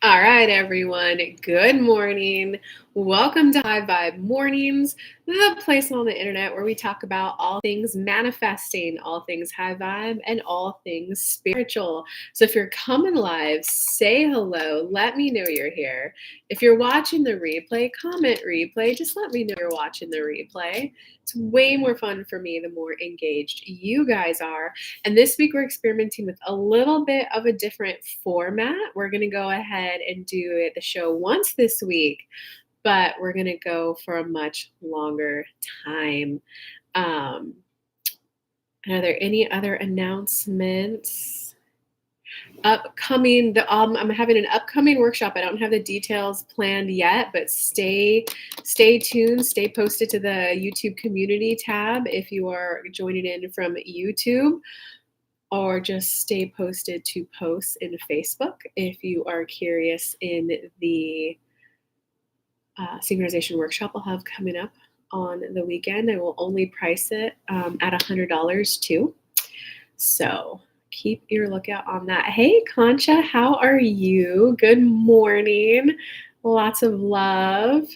All right, everyone. Good morning. Welcome to High Vibe Mornings, the place on the internet where we talk about all things manifesting, all things high vibe, and all things spiritual. So if you're coming live, say hello. Let me know you're here. If you're watching the replay, comment replay. Just let me know you're watching the replay. It's way more fun for me the more engaged you guys are. And this week we're experimenting with a little bit of a different format. We're going to go ahead and do the show once this week, but we're going to go for a much longer time. Are there any other announcements? Upcoming, I'm having an upcoming workshop. I don't have the details planned yet, but stay tuned, stay posted to the YouTube community tab if you are joining in from YouTube, or just stay posted to posts in Facebook if you are curious in the synchronization workshop I'll have coming up on the weekend. I will only price it at $100 too. So keep your lookout on that. Hey, Concha, how are you? Good morning. Lots of love.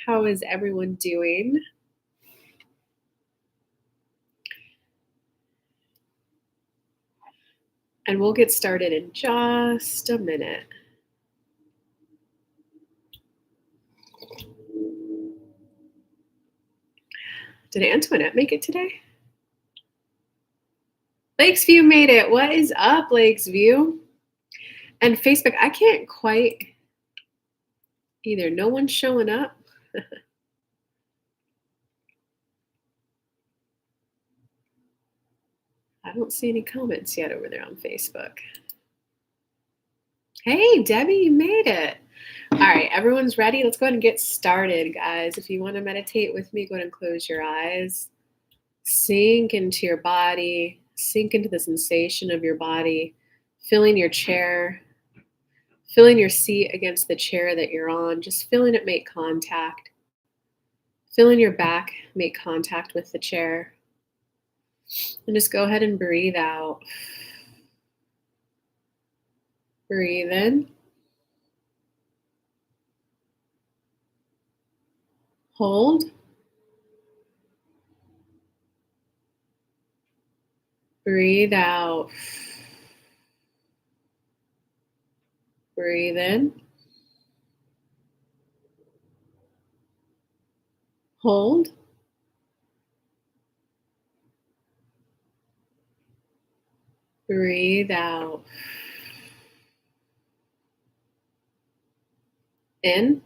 How is everyone doing? And we'll get started in just a minute. Did Antoinette make it today? Lakesview made it. What is up, Lakesview? And Facebook, I can't quite either. No one's showing up. I don't see any comments yet over there on Facebook. Hey, Debbie, you made it. All right, everyone's ready. Let's go ahead and get started, guys. If you want to meditate with me, go ahead and close your eyes. Sink into your body. Sink into the sensation of your body. Feeling your chair. Feeling your seat against the chair that you're on. Just feeling it make contact. Feeling your back make contact with the chair. And just go ahead and breathe out. Breathe in. Hold. Breathe out. Breathe in. Hold. Breathe out. In.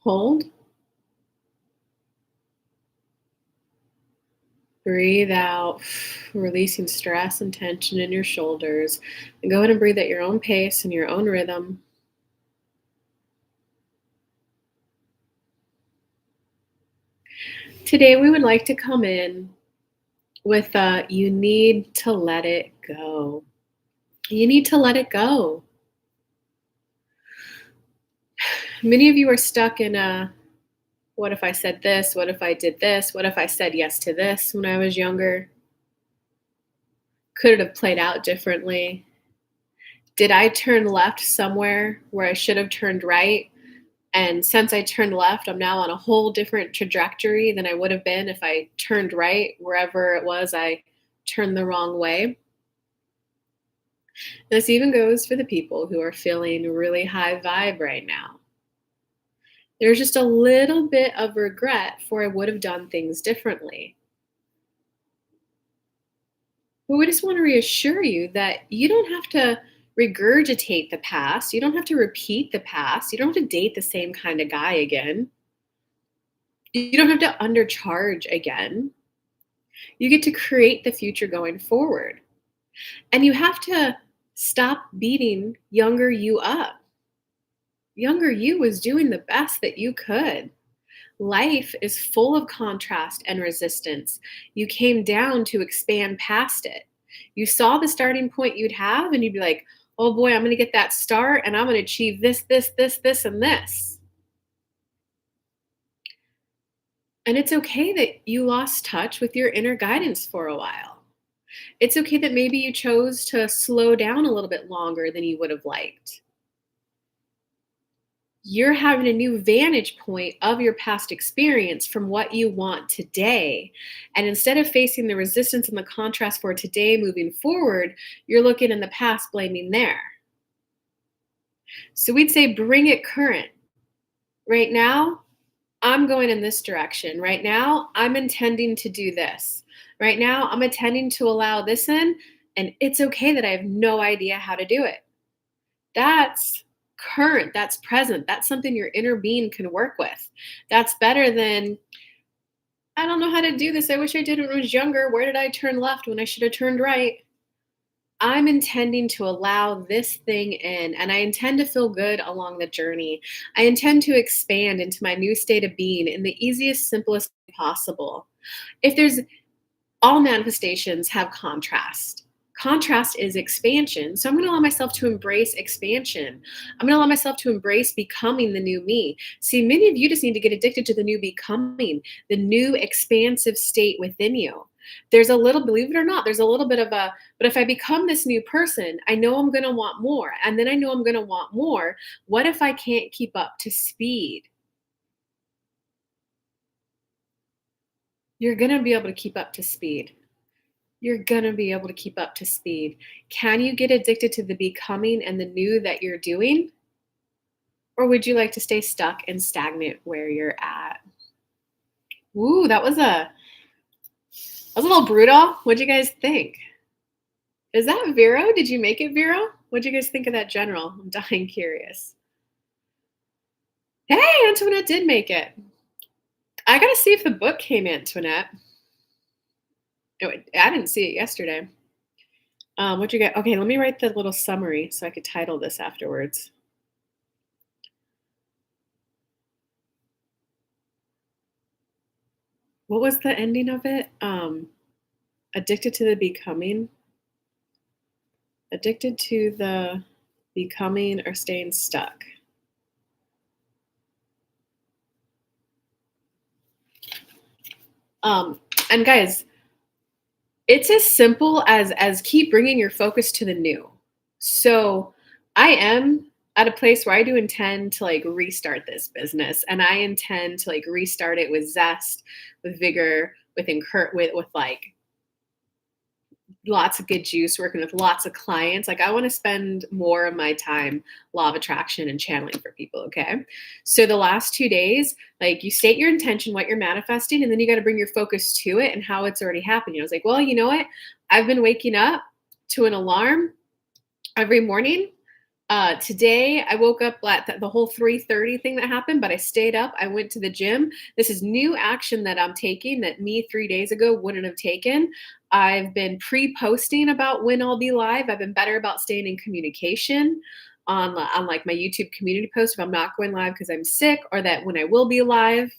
Hold. Breathe out, releasing stress and tension in your shoulders. And go ahead and breathe at your own pace and your own rhythm. Today, we would like to come in with you need to let it go. You need to let it go. Many of you are stuck in a, what if I said this? What if I did this? What if I said yes to this when I was younger? Could it have played out differently? Did I turn left somewhere where I should have turned right? And since I turned left, I'm now on a whole different trajectory than I would have been if I turned right, wherever it was I turned the wrong way. This even goes for the people who are feeling really high vibe right now. There's just a little bit of regret for I would have done things differently. But we just want to reassure you that you don't have to regurgitate the past. You don't have to repeat the past. You don't have to date the same kind of guy again. You don't have to undercharge again. You get to create the future going forward. And you have to stop beating younger you up. Younger you was doing the best that you could. Life is full of contrast and resistance. You came down to expand past it. You saw the starting point you'd have, and you'd be like, oh boy, I'm going to get that start, and I'm going to achieve this, this, this, this, and this. And it's okay that you lost touch with your inner guidance for a while. It's okay that maybe you chose to slow down a little bit longer than you would have liked. You're having a new vantage point of your past experience from what you want today. And instead of facing the resistance and the contrast for today moving forward, you're looking in the past, blaming there. So we'd say bring it current. Right now, I'm going in this direction. Right now, I'm intending to do this. Right now, I'm intending to allow this in, and it's okay that I have no idea how to do it. That's current, that's present, that's something your inner being can work with. That's better than, I don't know how to do this. I wish I did when I was younger. Where did I turn left when I should have turned right? I'm intending to allow this thing in, and I intend to feel good along the journey. I intend to expand into my new state of being in the easiest, simplest way possible. If there's all manifestations have contrast. Contrast is expansion. So I'm going to allow myself to embrace expansion. I'm going to allow myself to embrace becoming the new me. See, many of you just need to get addicted to the new becoming, the new expansive state within you. There's a little, believe it or not, there's a little bit of a, but if I become this new person, I know I'm going to want more. And then I know I'm going to want more. What if I can't keep up to speed? You're going to be able to keep up to speed. You're going to be able to keep up to speed. Can you get addicted to the becoming and the new that you're doing? Or would you like to stay stuck and stagnant where you're at? Ooh, that was a little brutal. What'd you guys think? Is that Vero? Did you make it, Vero? What'd you guys think of that general? I'm dying curious. Hey, Antoinette did make it. I gotta see if the book came, Antoinette. Oh, I didn't see it yesterday. What'd you get? Okay, let me write the little summary so I could title this afterwards. What was the ending of it? Addicted to the becoming. Addicted to the becoming or staying stuck. And guys, it's as simple as keep bringing your focus to the new. So I am at a place where I do intend to like restart this business, and I intend to like restart it with zest, with vigor, with like lots of good juice, working with lots of clients. Like I want to spend more of my time law of attraction and channeling for people. Okay. So the last 2 days, like you state your intention, what you're manifesting, and then you got to bring your focus to it and how it's already happening. I was like, well, you know what? I've been waking up to an alarm every morning. Today I woke up at the whole 3:30 thing that happened, but I stayed up. I went to the gym. This is new action that I'm taking that me 3 days ago wouldn't have taken. I've been pre-posting about when I'll be live. I've been better about staying in communication on like my YouTube community post if I'm not going live because I'm sick, or that when I will be live,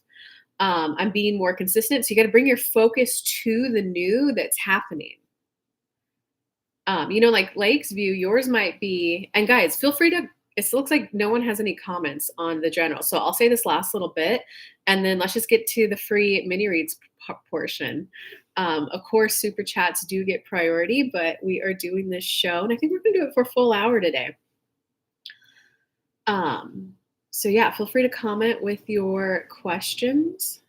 I'm being more consistent. So you got to bring your focus to the new that's happening. Like Lake's view, yours might be, and guys, feel free to, it looks like no one has any comments on the general. So I'll say this last little bit, and then let's just get to the free mini reads portion. Of course, super chats do get priority, but we are doing this show, and I think we're going to do it for a full hour today. So yeah, feel free to comment with your questions.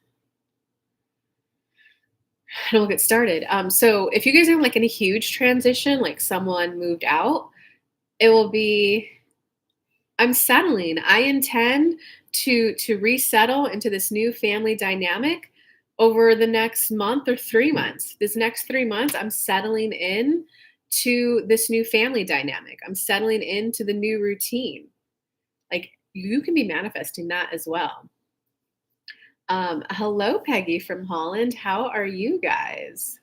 And we'll get started. So if you guys are like in a huge transition, like someone moved out, it will be, I'm settling. I intend to resettle into this new family dynamic over the next month or 3 months. This next 3 months, I'm settling in to this new family dynamic. I'm settling into the new routine. Like you can be manifesting that as well. Hello, Peggy from Holland. How are you guys?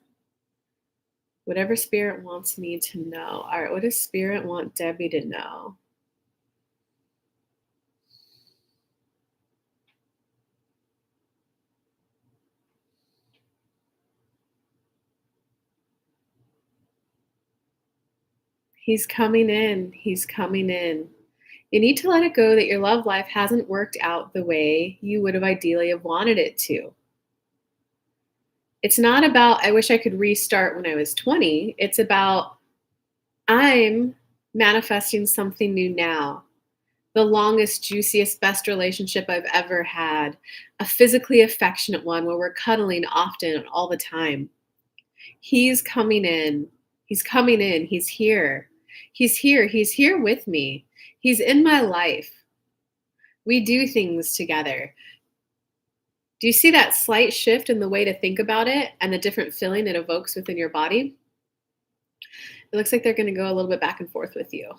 Whatever Spirit wants me to know. All right, what does Spirit want Debbie to know? He's coming in. He's coming in. You need to let it go that your love life hasn't worked out the way you would have ideally have wanted it to. It's not about, I wish I could restart when I was 20. It's about, I'm manifesting something new now. The longest, juiciest, best relationship I've ever had. A physically affectionate one where we're cuddling often all the time. He's coming in. He's coming in. He's here. He's here. He's here with me. He's in my life. We do things together. Do you see that slight shift in the way to think about it and the different feeling it evokes within your body? It looks like they're going to go a little bit back and forth with you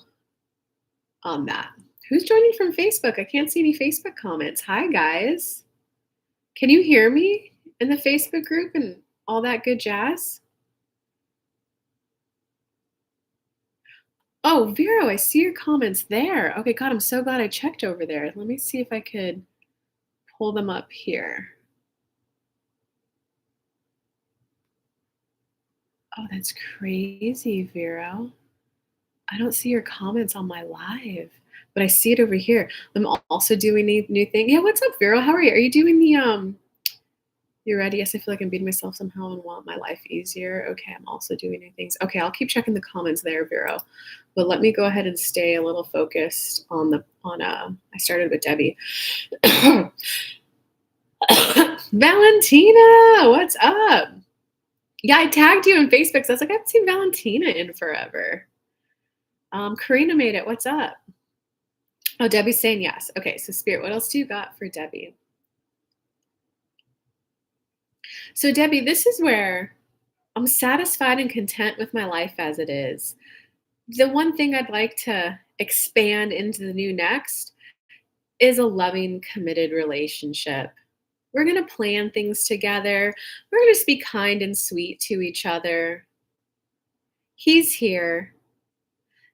on that. Who's joining from Facebook? I can't see any Facebook comments. Hi, guys. Can you hear me in the Facebook group and all that good jazz? Oh, Vero, I see your comments there. Okay, God, I'm so glad I checked over there. Let me see if I could pull them up here. Oh, that's crazy, Vero. I don't see your comments on my live, but I see it over here. I'm also doing a new thing. Yeah, what's up, Vero? How are you? Are you doing the you ready? Yes, I feel like I'm beating myself somehow and want my life easier. Okay, I'm also doing new things. Okay, I'll keep checking the comments there, Vero. But let me go ahead and stay a little focused on I started with Debbie. Valentina, what's up? Yeah, I tagged you on Facebook. So I was like, I haven't seen Valentina in forever. Karina made it. What's up? Oh, Debbie's saying yes. Okay, so Spirit, what else do you got for Debbie? So Debbie, this is where I'm satisfied and content with my life as it is. The one thing I'd like to expand into the new next is a loving, committed relationship. We're going to plan things together. We're going to just be kind and sweet to each other. He's here.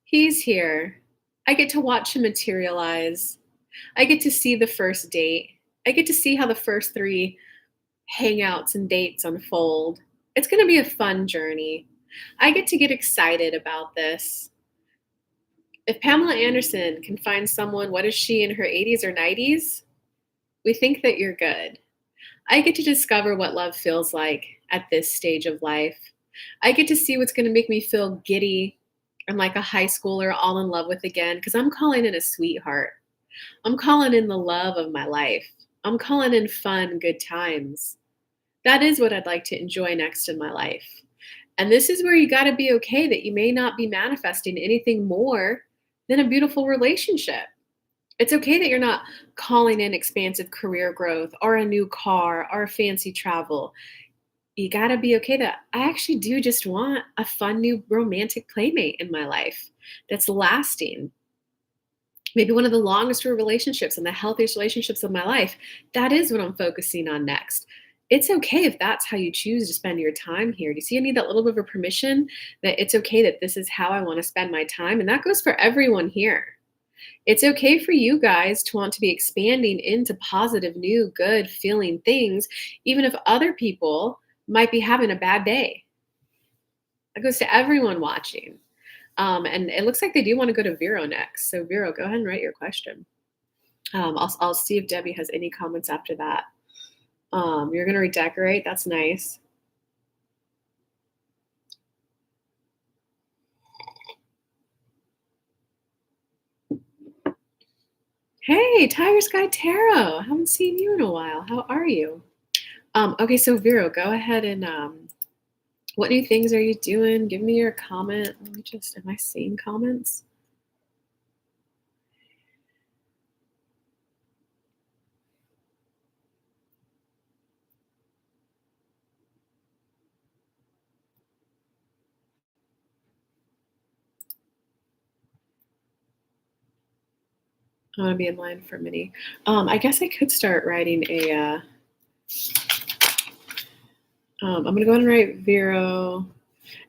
He's here. I get to watch him materialize. I get to see the first date. I get to see how the first 3 hangouts and dates unfold. It's going to be a fun journey. I get excited about this. If Pamela Anderson can find someone, what is she, in her 80s or 90s? We think that you're good. I get to discover what love feels like at this stage of life. I get to see what's going to make me feel giddy and like a high schooler all in love with again, because I'm calling in a sweetheart. I'm calling in the love of my life. I'm calling in fun, good times. That is what I'd like to enjoy next in my life. And this is where you got to be okay that you may not be manifesting anything more than a beautiful relationship. It's okay that you're not calling in expansive career growth or a new car or fancy travel. You got to be okay that I actually do just want a fun new romantic playmate in my life that's lasting. Maybe one of the longest relationships and the healthiest relationships of my life. That is what I'm focusing on next. It's okay if that's how you choose to spend your time here. Do you see I need that little bit of a permission that it's okay that this is how I want to spend my time? And that goes for everyone here. It's okay for you guys to want to be expanding into positive, new, good feeling things, even if other people might be having a bad day. That goes to everyone watching. And it looks like they do want to go to Vero next. So Vero, go ahead and write your question. I'll see if Debbie has any comments after that. You're going to redecorate. That's nice. Hey, Tiger Sky Tarot. I haven't seen you in a while. How are you? Okay, so Vero, go ahead and what new things are you doing? Give me your comment. Let me just, am I seeing comments? I want to be in line for a minute. I guess I could start writing a, I'm going to go ahead and write Vero.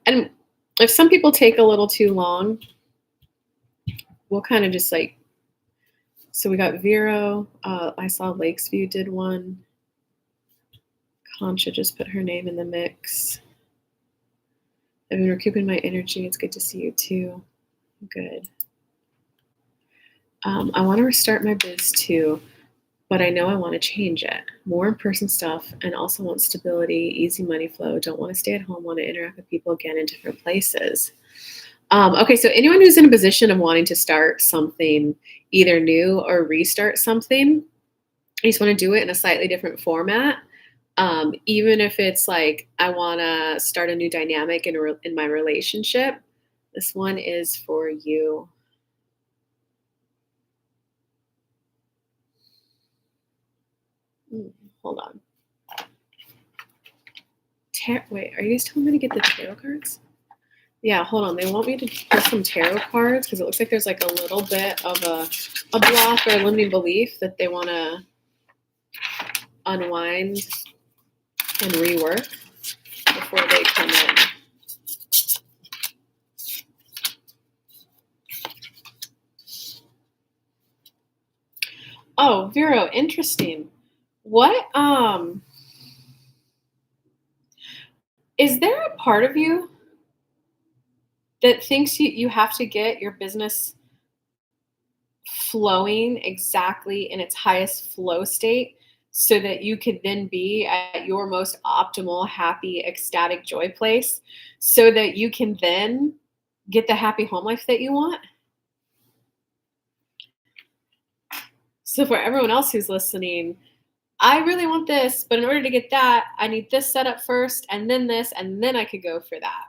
And if some people take a little too long, we'll kind of just like, so we got Vero. I saw Lakesview did one. Concha just put her name in the mix. I've been recouping my energy. It's good to see you too. Good. I want to restart my biz too. but I know I want to change it. More in-person stuff and also want stability, easy money flow. Don't want to stay at home, want to interact with people again in different places. Okay, so anyone who's in a position of wanting to start something either new or restart something, I just want to do it in a slightly different format. Even if it's like I want to start a new dynamic in my relationship, this one is for you. Hold on. Wait, are you guys telling me to get the tarot cards? Yeah, hold on. They want me to pull some tarot cards because it looks like there's like a little bit of a block or a limiting belief that they want to unwind and rework before they come in. Oh, Vero, interesting. What is there a part of you that thinks you have to get your business flowing exactly in its highest flow state so that you could then be at your most optimal, happy, ecstatic joy place so that you can then get the happy home life that you want? So for everyone else who's listening, I really want this, but in order to get that, I need this set up first and then this, and then I could go for that.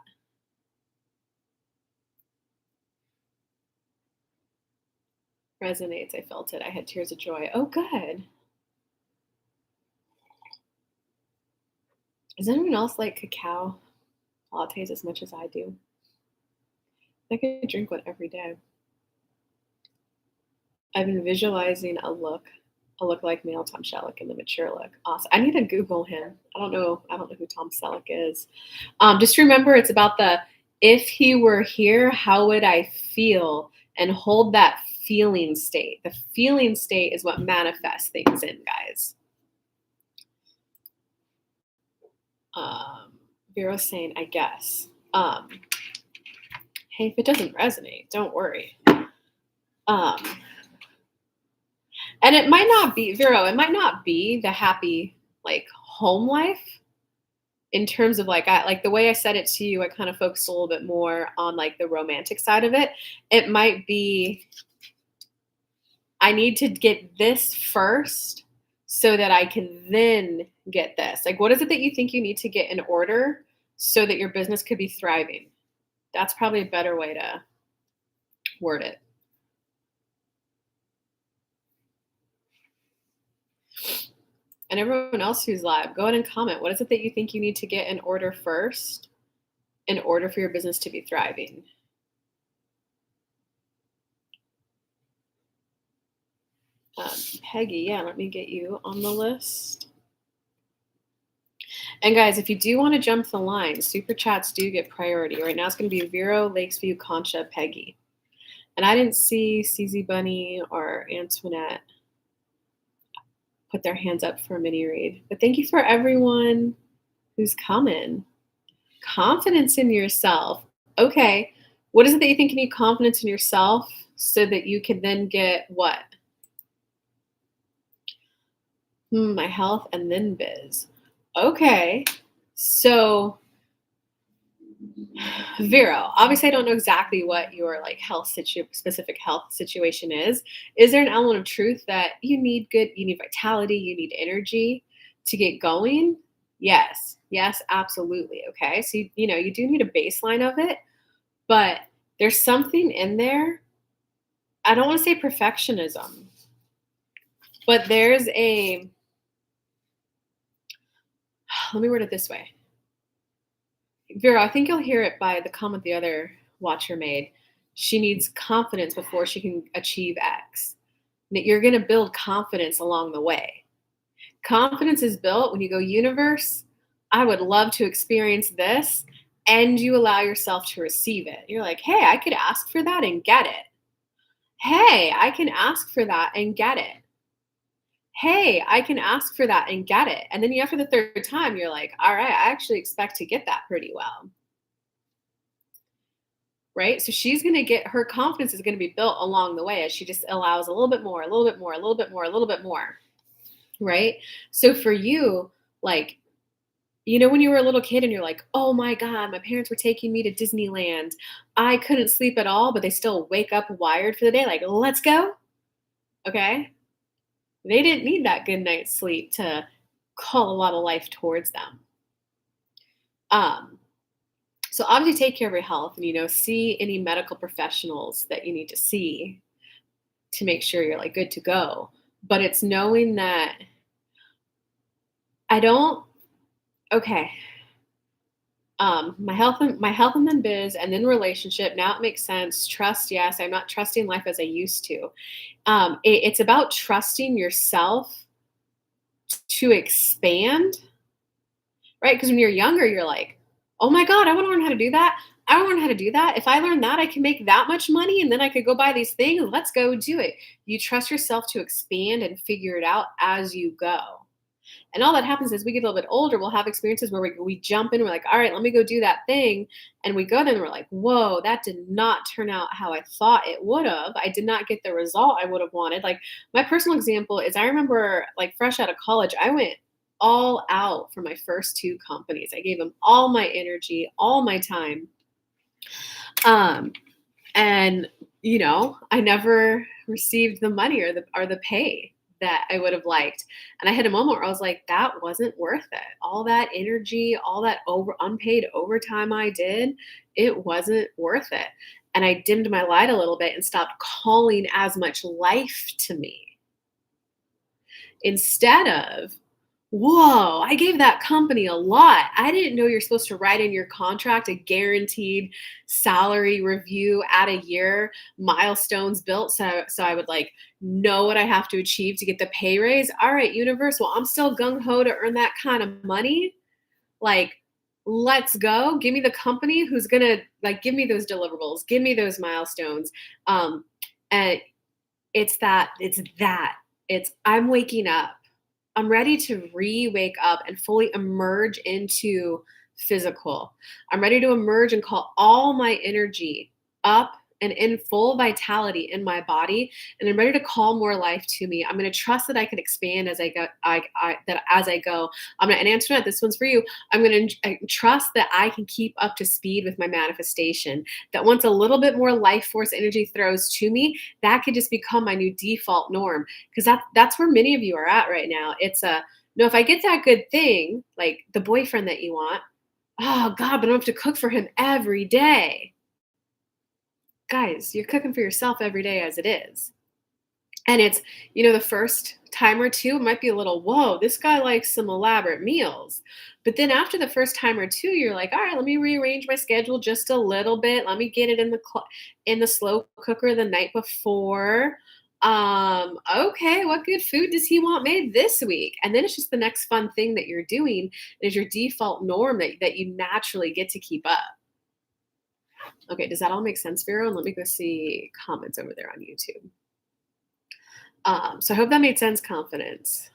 Resonates. I felt it. I had tears of joy. Oh, good. Does anyone else like cacao lattes as much as I do? I could drink one every day. I've been visualizing a look like male Tom Selleck in the mature look. Awesome. I need to Google him. I don't know who Tom Selleck is. Just remember, it's about the if he were here, how would I feel? And hold that feeling state. The feeling state is what manifests things in, guys. Vero's saying, I guess. Hey, if it doesn't resonate, don't worry. And it might not be, Vero, it might not be the happy, like, home life in terms of, like, like the way I said it to you, I kind of focused a little bit more on, like, the romantic side of it. It might be, I need to get this first so that I can then get this. Like, what is it that you think you need to get in order so that your business could be thriving? That's probably a better way to word it. And everyone else who's live, go ahead and comment. What is it that you think you need to get in order first in order for your business to be thriving? Peggy, yeah, let me get you on the list. And guys, if you do want to jump the line, super chats do get priority. Right now it's going to be Vero, Lakesview, Concha, Peggy. And I didn't see CZ Bunny or Antoinette put their hands up for a mini read. But thank you for everyone who's coming. Confidence in yourself. Okay, what is it that you think you need confidence in yourself so that you can then get what? My health and then biz. Okay, so Vero, obviously I don't know exactly what your like specific health situation is. Is there an element of truth that you need vitality, you need energy to get going? Yes, absolutely. Okay, so you do need a baseline of it, but there's something in there. I don't want to say perfectionism, but there's let me word it this way. Vera, I think you'll hear it by the comment the other watcher made. She needs confidence before she can achieve X. You're going to build confidence along the way. Confidence is built when you go, universe, I would love to experience this, and you allow yourself to receive it. You're like, hey, I could ask for that and get it. Hey, I can ask for that and get it. Hey, I can ask for that and get it. And then after the third time, you're like, all right, I actually expect to get that pretty well. Right? So she's going to get, her confidence is going to be built along the way as she just allows a little bit more, a little bit more, a little bit more, a little bit more. right? So for you, like, when you were a little kid and you're like, oh my God, my parents were taking me to Disneyland. I couldn't sleep at all, but they still wake up wired for the day, like, let's go. Okay. They didn't need that good night's sleep to call a lot of life towards them. Um, so obviously take care of your health and, see any medical professionals that you need to see to make sure you're like good to go. But it's knowing that I don't, okay, my health and then biz and then relationship. Now it makes sense. Trust, yes. I'm not trusting life as I used to. It's about trusting yourself to expand, right? Because when you're younger, you're like, oh my God, I want to learn how to do that. I want to learn how to do that. If I learn that, I can make that much money and then I could go buy these things. Let's go do it. You trust yourself to expand and figure it out as you go. And all that happens is we get a little bit older, we'll have experiences where we jump in, we're like, all right, let me go do that thing. And we go there and we're like, whoa, that did not turn out how I thought it would have. I did not get the result I would have wanted. Like my personal example is I remember like fresh out of college, I went all out for my first two companies. I gave them all my energy, all my time. Um, and I never received the money or the pay that I would have liked. And I had a moment where I was like, that wasn't worth it. All that energy, all that unpaid overtime I did, it wasn't worth it. And I dimmed my light a little bit and stopped calling as much life to me. Instead of, whoa, I gave that company a lot. I didn't know you're supposed to write in your contract a guaranteed salary review at a year, milestones built. So I would like know what I have to achieve to get the pay raise. All right, universe. Well, I'm still gung ho to earn that kind of money. Like, let's go. Give me the company who's gonna like give me those deliverables, give me those milestones. And it's I'm waking up. I'm ready to wake up and fully emerge into physical. I'm ready to emerge and call all my energy up and in full vitality in my body, and I'm ready to call more life to me. I'm going to trust that I can expand as I go. That as I go, I'm going to, and Antoinette, this one's for you. I'm going to trust that I can keep up to speed with my manifestation. That once a little bit more life force energy throws to me, that could just become my new default norm. Because that's where many of you are at right now. It's no, if I get that good thing, like the boyfriend that you want, oh God, but I don't have to cook for him every day. Guys, you're cooking for yourself every day as it is. And it's, the first time or two, it might be a little, whoa, this guy likes some elaborate meals. But then after the first time or two, you're like, all right, let me rearrange my schedule just a little bit. Let me get it in the slow cooker the night before. Okay, what good food does he want made this week? And then it's just the next fun thing that you're doing is your default norm that you naturally get to keep up. Okay, does that all make sense, Vero? And let me go see comments over there on YouTube. So I hope that made sense, Confidence.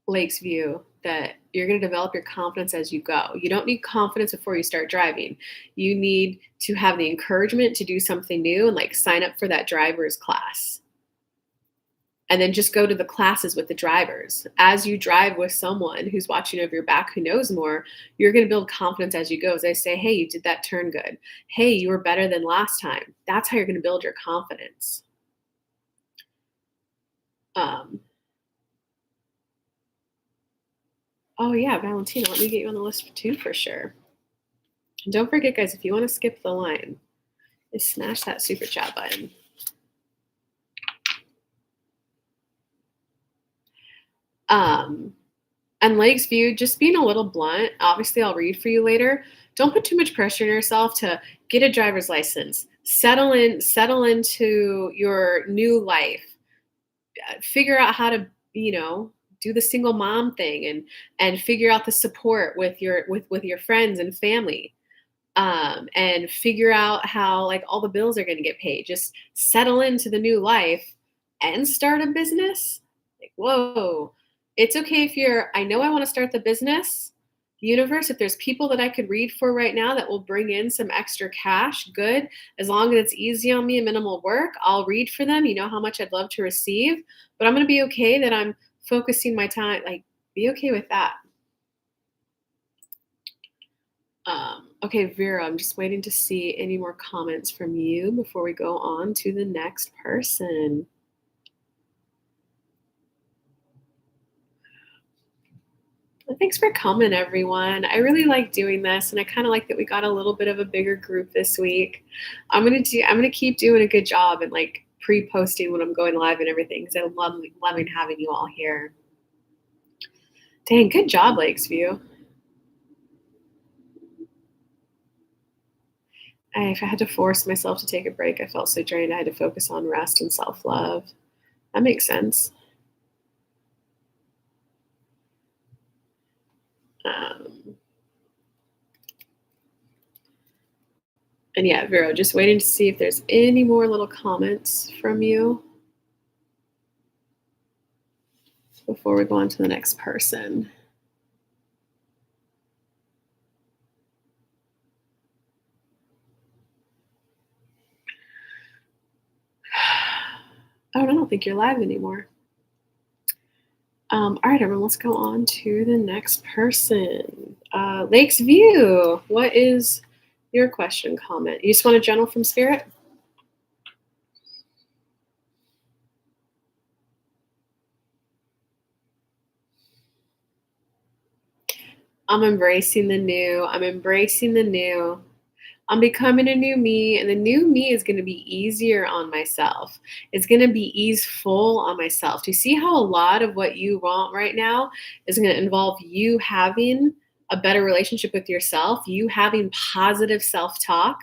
Lake's View, that you're going to develop your confidence as you go. You don't need confidence before you start driving. You need to have the encouragement to do something new and like sign up for that driver's class. And then just go to the classes with the drivers. As you drive with someone who's watching over your back who knows more, you're going to build confidence as you go. As they say, hey, you did that turn good. Hey, you were better than last time. That's how you're going to build your confidence. Oh yeah, Valentina, let me get you on the list too for sure. And don't forget, guys, if you want to skip the line, just smash that super chat button. And Lake's View, just being a little blunt, obviously I'll read for you later. Don't put too much pressure on yourself to get a driver's license. Settle into your new life. Figure out how to, do the single mom thing and figure out the support with your friends and family. And figure out how like all the bills are going to get paid. Just settle into the new life and start a business. Like, whoa. It's okay if I know I want to start the business, Universe, if there's people that I could read for right now that will bring in some extra cash, good. As long as it's easy on me and minimal work, I'll read for them. You know how much I'd love to receive, but I'm going to be okay that I'm focusing my time. Like, be okay with that. Okay, Vera, I'm just waiting to see any more comments from you before we go on to the next person. Well, thanks for coming, everyone. I really like doing this, and I kind of like that we got a little bit of a bigger group this week. I'm gonna keep doing a good job and like pre-posting when I'm going live and everything because I love loving having you all here. Dang, good job, Lakesview. If I had to force myself to take a break, I felt so drained. I had to focus on rest and self-love. That makes sense. Um, and yeah, Vero, just waiting to see if there's any more little comments from you before we go on to the next person. Oh, I don't think you're live anymore. All right, everyone, let's go on to the next person. Lakes View, what is your question, comment? You just want a general from Spirit? I'm embracing the new. I'm embracing the new. I'm becoming a new me, and the new me is going to be easier on myself. It's going to be easeful on myself. Do you see how a lot of what you want right now is going to involve you having a better relationship with yourself, you having positive self talk?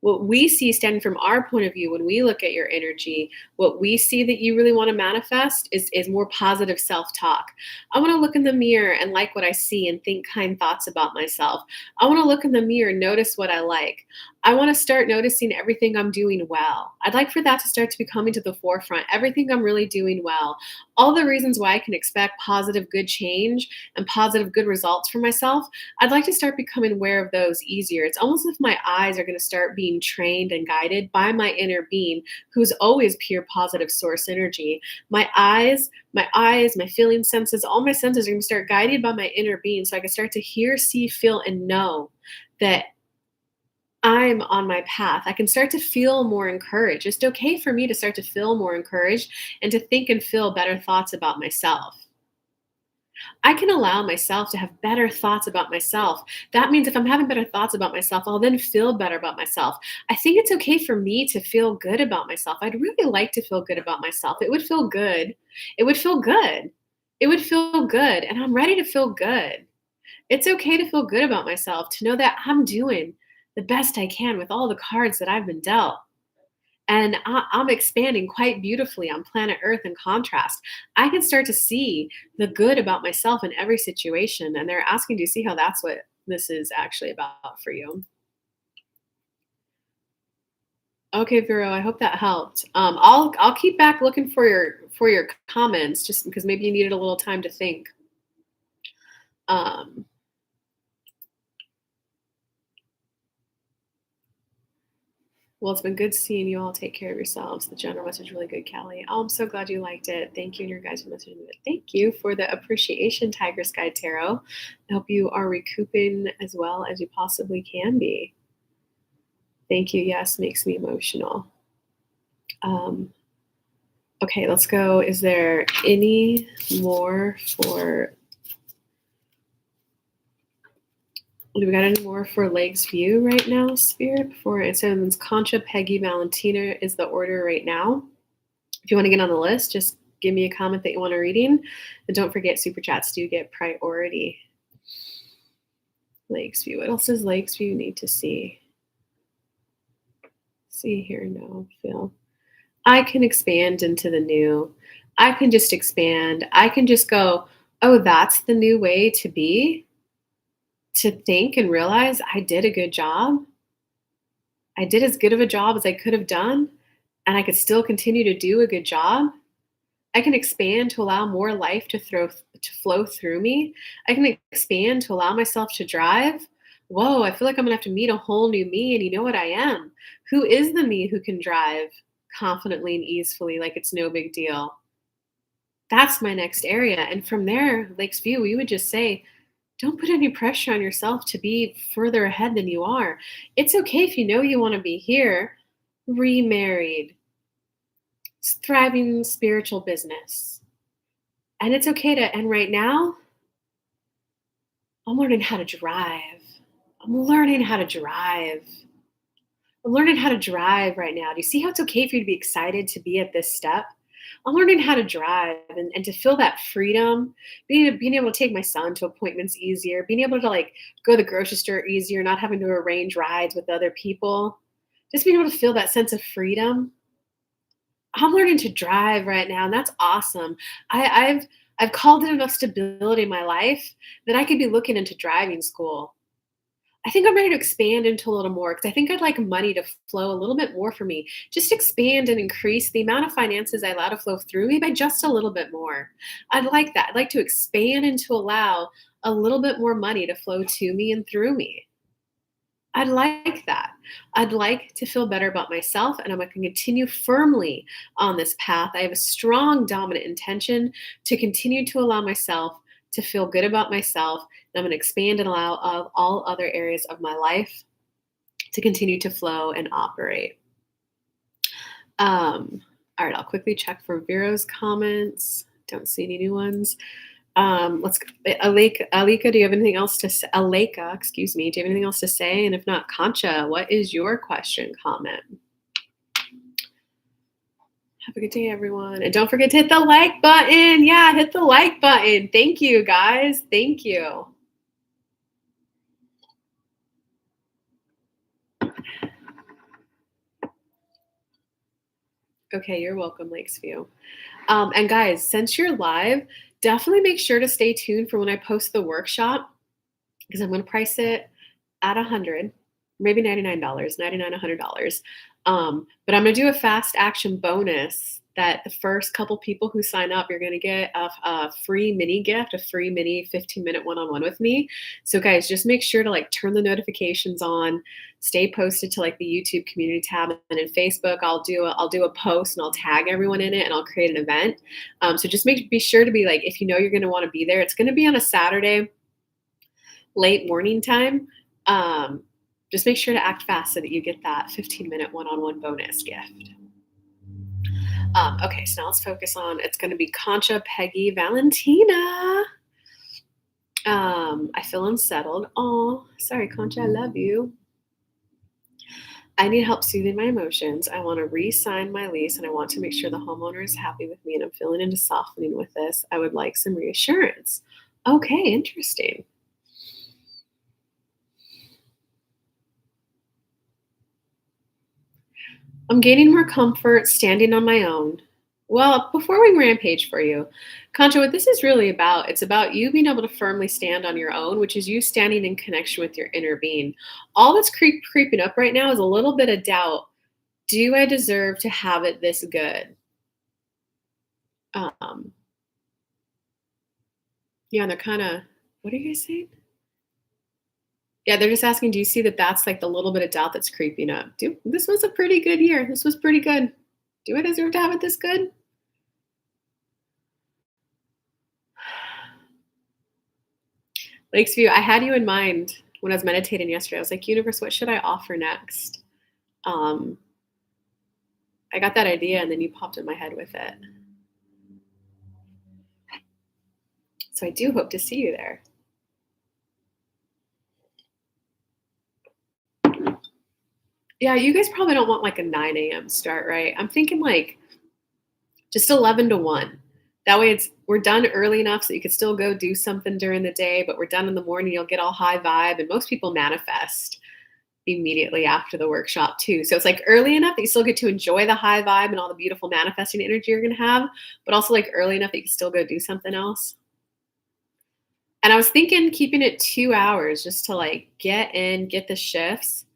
What we see standing from our point of view when we look at your energy, what we see that you really want to manifest is more positive self-talk. I want to look in the mirror and like what I see and think kind thoughts about myself. I want to look in the mirror and notice what I like. I want to start noticing everything I'm doing well. I'd like for that to start to be coming to the forefront. Everything I'm really doing well. All the reasons why I can expect positive good change and positive good results for myself. I'd like to start becoming aware of those easier. It's almost as if my eyes are going to start being trained and guided by my inner being, who's always pure positive source energy. My feeling senses, all my senses are going to start guided by my inner being so I can start to hear, see, feel, and know that I'm on my path. I can start to feel more encouraged. It's okay for me to start to feel more encouraged and to think and feel better thoughts about myself. I can allow myself to have better thoughts about myself. That means if I'm having better thoughts about myself, I'll then feel better about myself. I think it's okay for me to feel good about myself. I'd really like to feel good about myself. It would feel good. It would feel good. It would feel good. And I'm ready to feel good. It's okay to feel good about myself, to know that I'm doing the best I can with all the cards that I've been dealt. And I'm expanding quite beautifully on planet Earth in contrast. I can start to see the good about myself in every situation. And they're asking, do you see how that's what this is actually about for you? Okay, Vero, I hope that helped. I'll keep back looking for your comments just because maybe you needed a little time to think. Um, Well, it's been good seeing you all. Take care of yourselves. The general message really good, Callie. Oh, I'm so glad you liked it. Thank you, and your guys' message. Thank you for the appreciation, Tiger Sky Tarot. I hope you are recouping as well as you possibly can be. Thank you. Yes, makes me emotional. Okay, let's go. Is there any more for? Do we got any more for Legs View right now, Spirit? Before it says Concha, Peggy, Valentina is the order right now. If you want to get on the list, just give me a comment that you want a reading. And don't forget, super chats do get priority. Lakesview. What else does Lakesview need to see? See here, no, feel. I can expand into the new. I can just expand. I can just go, oh, that's the new way to be, to think and realize I did a good job. I did as good of a job as I could have done, and I could still continue to do a good job. I can expand to allow more life to to flow through me. I can expand to allow myself to drive. Whoa, I feel like I'm gonna have to meet a whole new me. And you know what I am? Who is the me who can drive confidently and easily like it's no big deal? That's my next area. And from there, Lakes View, we would just say, don't put any pressure on yourself to be further ahead than you are. It's okay if you know you want to be here, remarried, thriving spiritual business. And it's okay to, and right now, I'm learning how to drive. I'm learning how to drive. I'm learning how to drive right now. Do you see how it's okay for you to be excited to be at this step? I'm learning how to drive and to feel that freedom, being able to take my son to appointments easier, being able to like go to the grocery store easier, not having to arrange rides with other people, just being able to feel that sense of freedom. I'm learning to drive right now, and that's awesome. I've called in enough stability in my life that I could be looking into driving school. I think I'm ready to expand into a little more because I think I'd like money to flow a little bit more for me. Just expand and increase the amount of finances I allow to flow through me by just a little bit more. I'd like that. I'd like to expand and to allow a little bit more money to flow to me and through me. I'd like that. I'd like to feel better about myself, and I'm going to continue firmly on this path. I have a strong, dominant intention to continue to allow myself to feel good about myself. And I'm going to expand and allow of all other areas of my life to continue to flow and operate. All right, I'll quickly check for Vero's comments. Don't see any new ones. Let's Alika, do you have anything else to say? Aleka, excuse me, do you have anything else to say? And if not, Concha, what is your question, comment? Have a good day, everyone. And don't forget to hit the like button. Yeah, hit the like button. Thank you, guys. Thank you. Okay, you're welcome, Lakesview. And guys, since you're live, definitely make sure to stay tuned for when I post the workshop because I'm going to price it at $100, maybe $99, $99, $100. But I'm going to do a fast action bonus that the first couple people who sign up, you're going to get a free mini gift, a free mini 15-minute one-on-one with me. So guys, just make sure to like turn the notifications on, stay posted to like the YouTube community tab, and in Facebook, I'll do a post and I'll tag everyone in it and I'll create an event. So just be sure to be like, if you know you're going to want to be there, it's going to be on a Saturday, late morning time. Just make sure to act fast so that you get that 15-minute one-on-one bonus gift. Okay, so now let's focus on, it's going to be Concha, Peggy, Valentina. I feel unsettled. Oh, sorry, Concha, I love you. I need help soothing my emotions. I want to re-sign my lease and I want to make sure the homeowner is happy with me and I'm feeling into softening with this. I would like some reassurance. Okay, interesting. I'm gaining more comfort standing on my own. Well, before we rampage for you, Concha, what this is really about, it's about you being able to firmly stand on your own, which is you standing in connection with your inner being. All that's creeping up right now is a little bit of doubt. Do I deserve to have it this good? Yeah, and they're kind of, what are you guys saying? Yeah, they're just asking, do you see that that's like the little bit of doubt that's creeping up? This was a pretty good year. This was pretty good. Do I deserve to have it this good? Lakesview, I had you in mind when I was meditating yesterday. I was like, universe, what should I offer next? I got that idea and then you popped in my head with it. So I do hope to see you there. Yeah, you guys probably don't want like a 9 a.m. start, right? I'm thinking like just 11 to 1. That way we're done early enough so you could still go do something during the day, but we're done in the morning. You'll get all high vibe, and most people manifest immediately after the workshop too. So it's like early enough that you still get to enjoy the high vibe and all the beautiful manifesting energy you're going to have, but also like early enough that you can still go do something else. And I was thinking keeping it 2 hours just to like get in, get the shifts.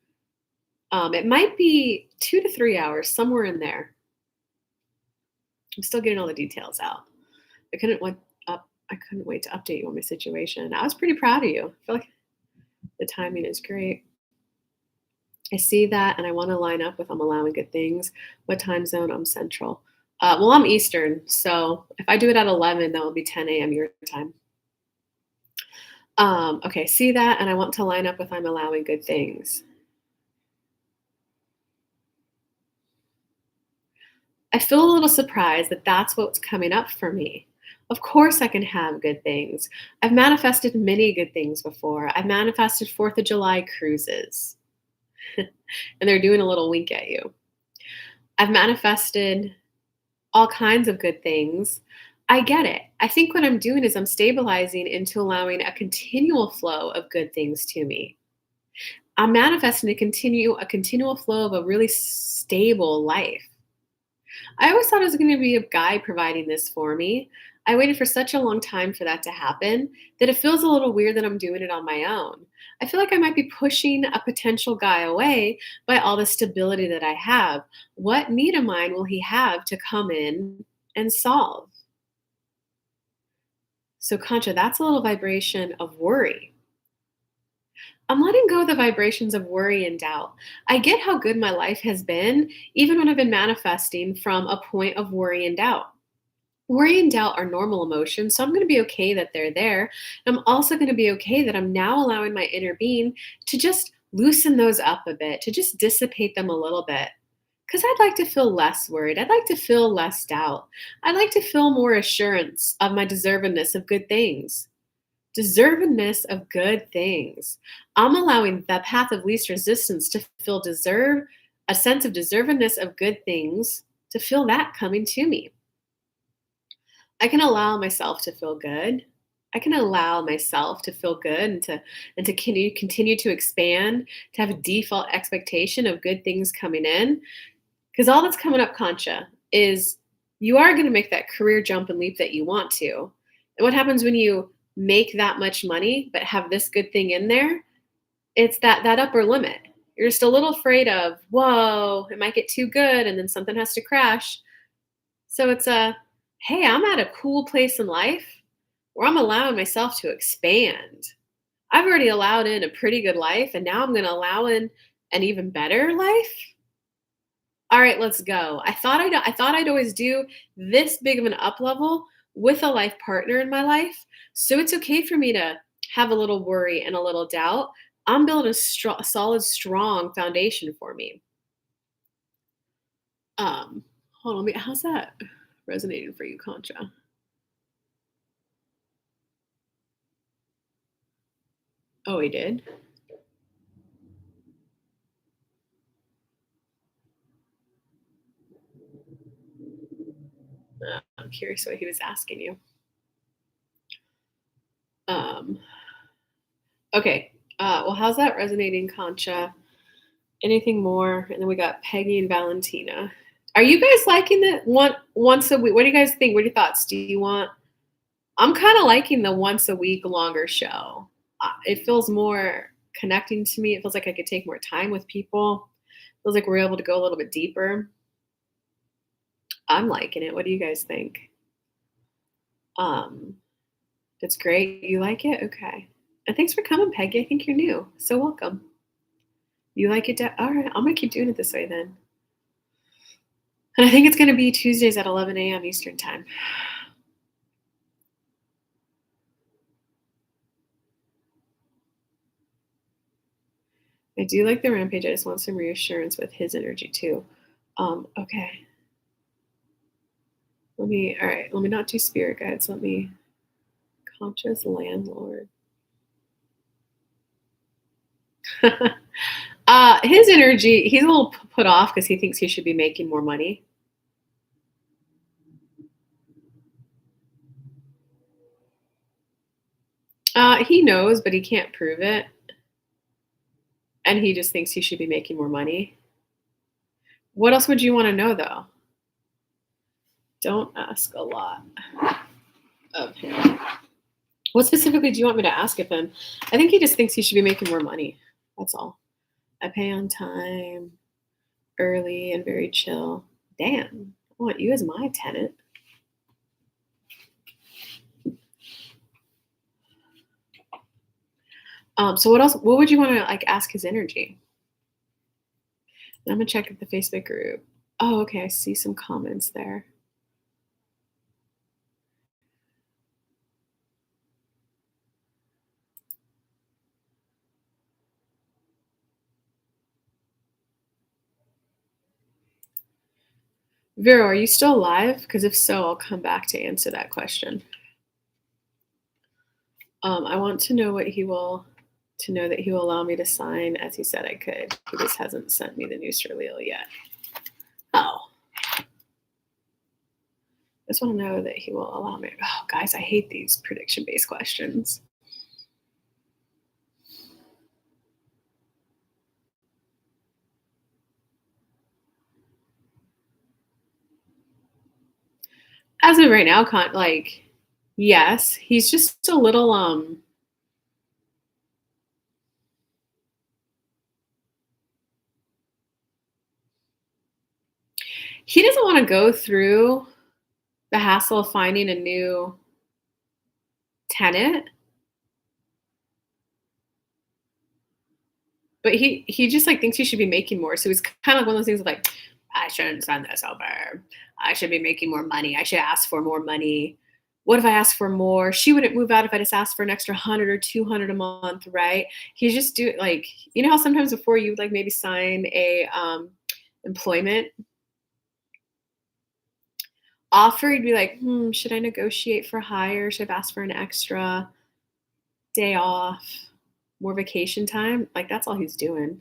It might be 2 to 3 hours, somewhere in there. I'm still getting all the details out. I couldn't went up I couldn't wait to update you on my situation. I was pretty proud of you. I feel like the timing is great. I see that and I want to line up with I'm allowing good things. What time zone? I'm central. Well, I'm Eastern. So if I do it at 11, that will be 10 a.m. your time. Okay, see that and I want to line up with I'm allowing good things. I feel a little surprised that that's what's coming up for me. Of course, I can have good things. I've manifested many good things before. I've manifested 4th of July cruises, and they're doing a little wink at you. I've manifested all kinds of good things. I get it. I think what I'm doing is I'm stabilizing into allowing a continual flow of good things to me. I'm manifesting a continual flow of a really stable life. I always thought it was going to be a guy providing this for me. I waited for such a long time for that to happen that it feels a little weird that I'm doing it on my own. I feel like I might be pushing a potential guy away by all the stability that I have. What need of mine will he have to come in and solve? So, Concha, that's a little vibration of worry. I'm letting go of the vibrations of worry and doubt. I get how good my life has been, even when I've been manifesting from a point of worry and doubt. Worry and doubt are normal emotions, so I'm going to be okay that they're there. I'm also going to be okay that I'm now allowing my inner being to just loosen those up a bit, to just dissipate them a little bit. Because I'd like to feel less worried. I'd like to feel less doubt. I'd like to feel more assurance of my deservedness of good things. Deservedness of good things. I'm allowing the path of least resistance to feel a sense of deservedness of good things, to feel that coming to me. I can allow myself to feel good. I can allow myself to feel good and to continue to expand, to have a default expectation of good things coming in. Because all that's coming up, Concha, is you are going to make that career jump and leap that you want to. And what happens when you make that much money but have this good thing in there? It's that upper limit. You're just a little afraid of, whoa, it might get too good and then something has to crash. So it's hey, I'm at a cool place in life where I'm allowing myself to expand. I've already allowed in a pretty good life, and now I'm going to allow in an even better life. All right, let's go. I thought I'd always do this big of an up level with a life partner in my life, so it's okay for me to have a little worry and a little doubt. I'm building a solid, strong foundation for me. Um, Hold on, how's that resonating for you, Concha? Oh, he did. I'm curious what he was asking you. Um, okay. Well, how's that resonating, Concha? Anything more? And then we got Peggy and Valentina. Are you guys liking the once a week? What do you guys think? What are your thoughts? Do you want? I'm kind of liking the once a week longer show. It feels more connecting to me. It feels like I could take more time with people. It feels like we're able to go a little bit deeper. I'm liking it. What do you guys think? Um, it's great. You like it? Okay. And thanks for coming, Peggy. I think you're new. So welcome. You like it? All right. I'm going to keep doing it this way then. And I think it's going to be Tuesdays at 11 a.m. Eastern Time. I do like the rampage. I just want some reassurance with his energy too. Okay. All right. Let me not do spirit guides. Let me, conscious landlord. His energy, he's a little put off because he thinks he should be making more money. He knows, but he can't prove it. And he just thinks he should be making more money. What else would you want to know, though? Don't ask a lot of him. What specifically do you want me to ask of him? I think he just thinks he should be making more money. That's all. I pay on time, early, and very chill. Damn, I want you as my tenant. So what else? What would you want to like ask his energy? I'm gonna check the Facebook group. Oh, okay. I see some comments there. Vero, are you still alive? Because if so, I'll come back to answer that question. I want to know what he will to know that he will allow me to sign as he said I could. He just hasn't sent me the new Shirley yet. Oh. I just want to know that he will allow me. Oh, guys, I hate these prediction-based questions. As of right now, like, yes, he's just a little he doesn't want to go through the hassle of finding a new tenant, but he just like thinks he should be making more. So he's kind of like one of those things of like, I shouldn't send this over. I should be making more money. I should ask for more money. What if I ask for more? She wouldn't move out if I just asked for an extra 100 or 200 a month, right? He's just do like, you know how sometimes before you would like maybe sign a employment offer, you'd be like, should I negotiate for higher? Should I ask for an extra day off, more vacation time? Like that's all he's doing.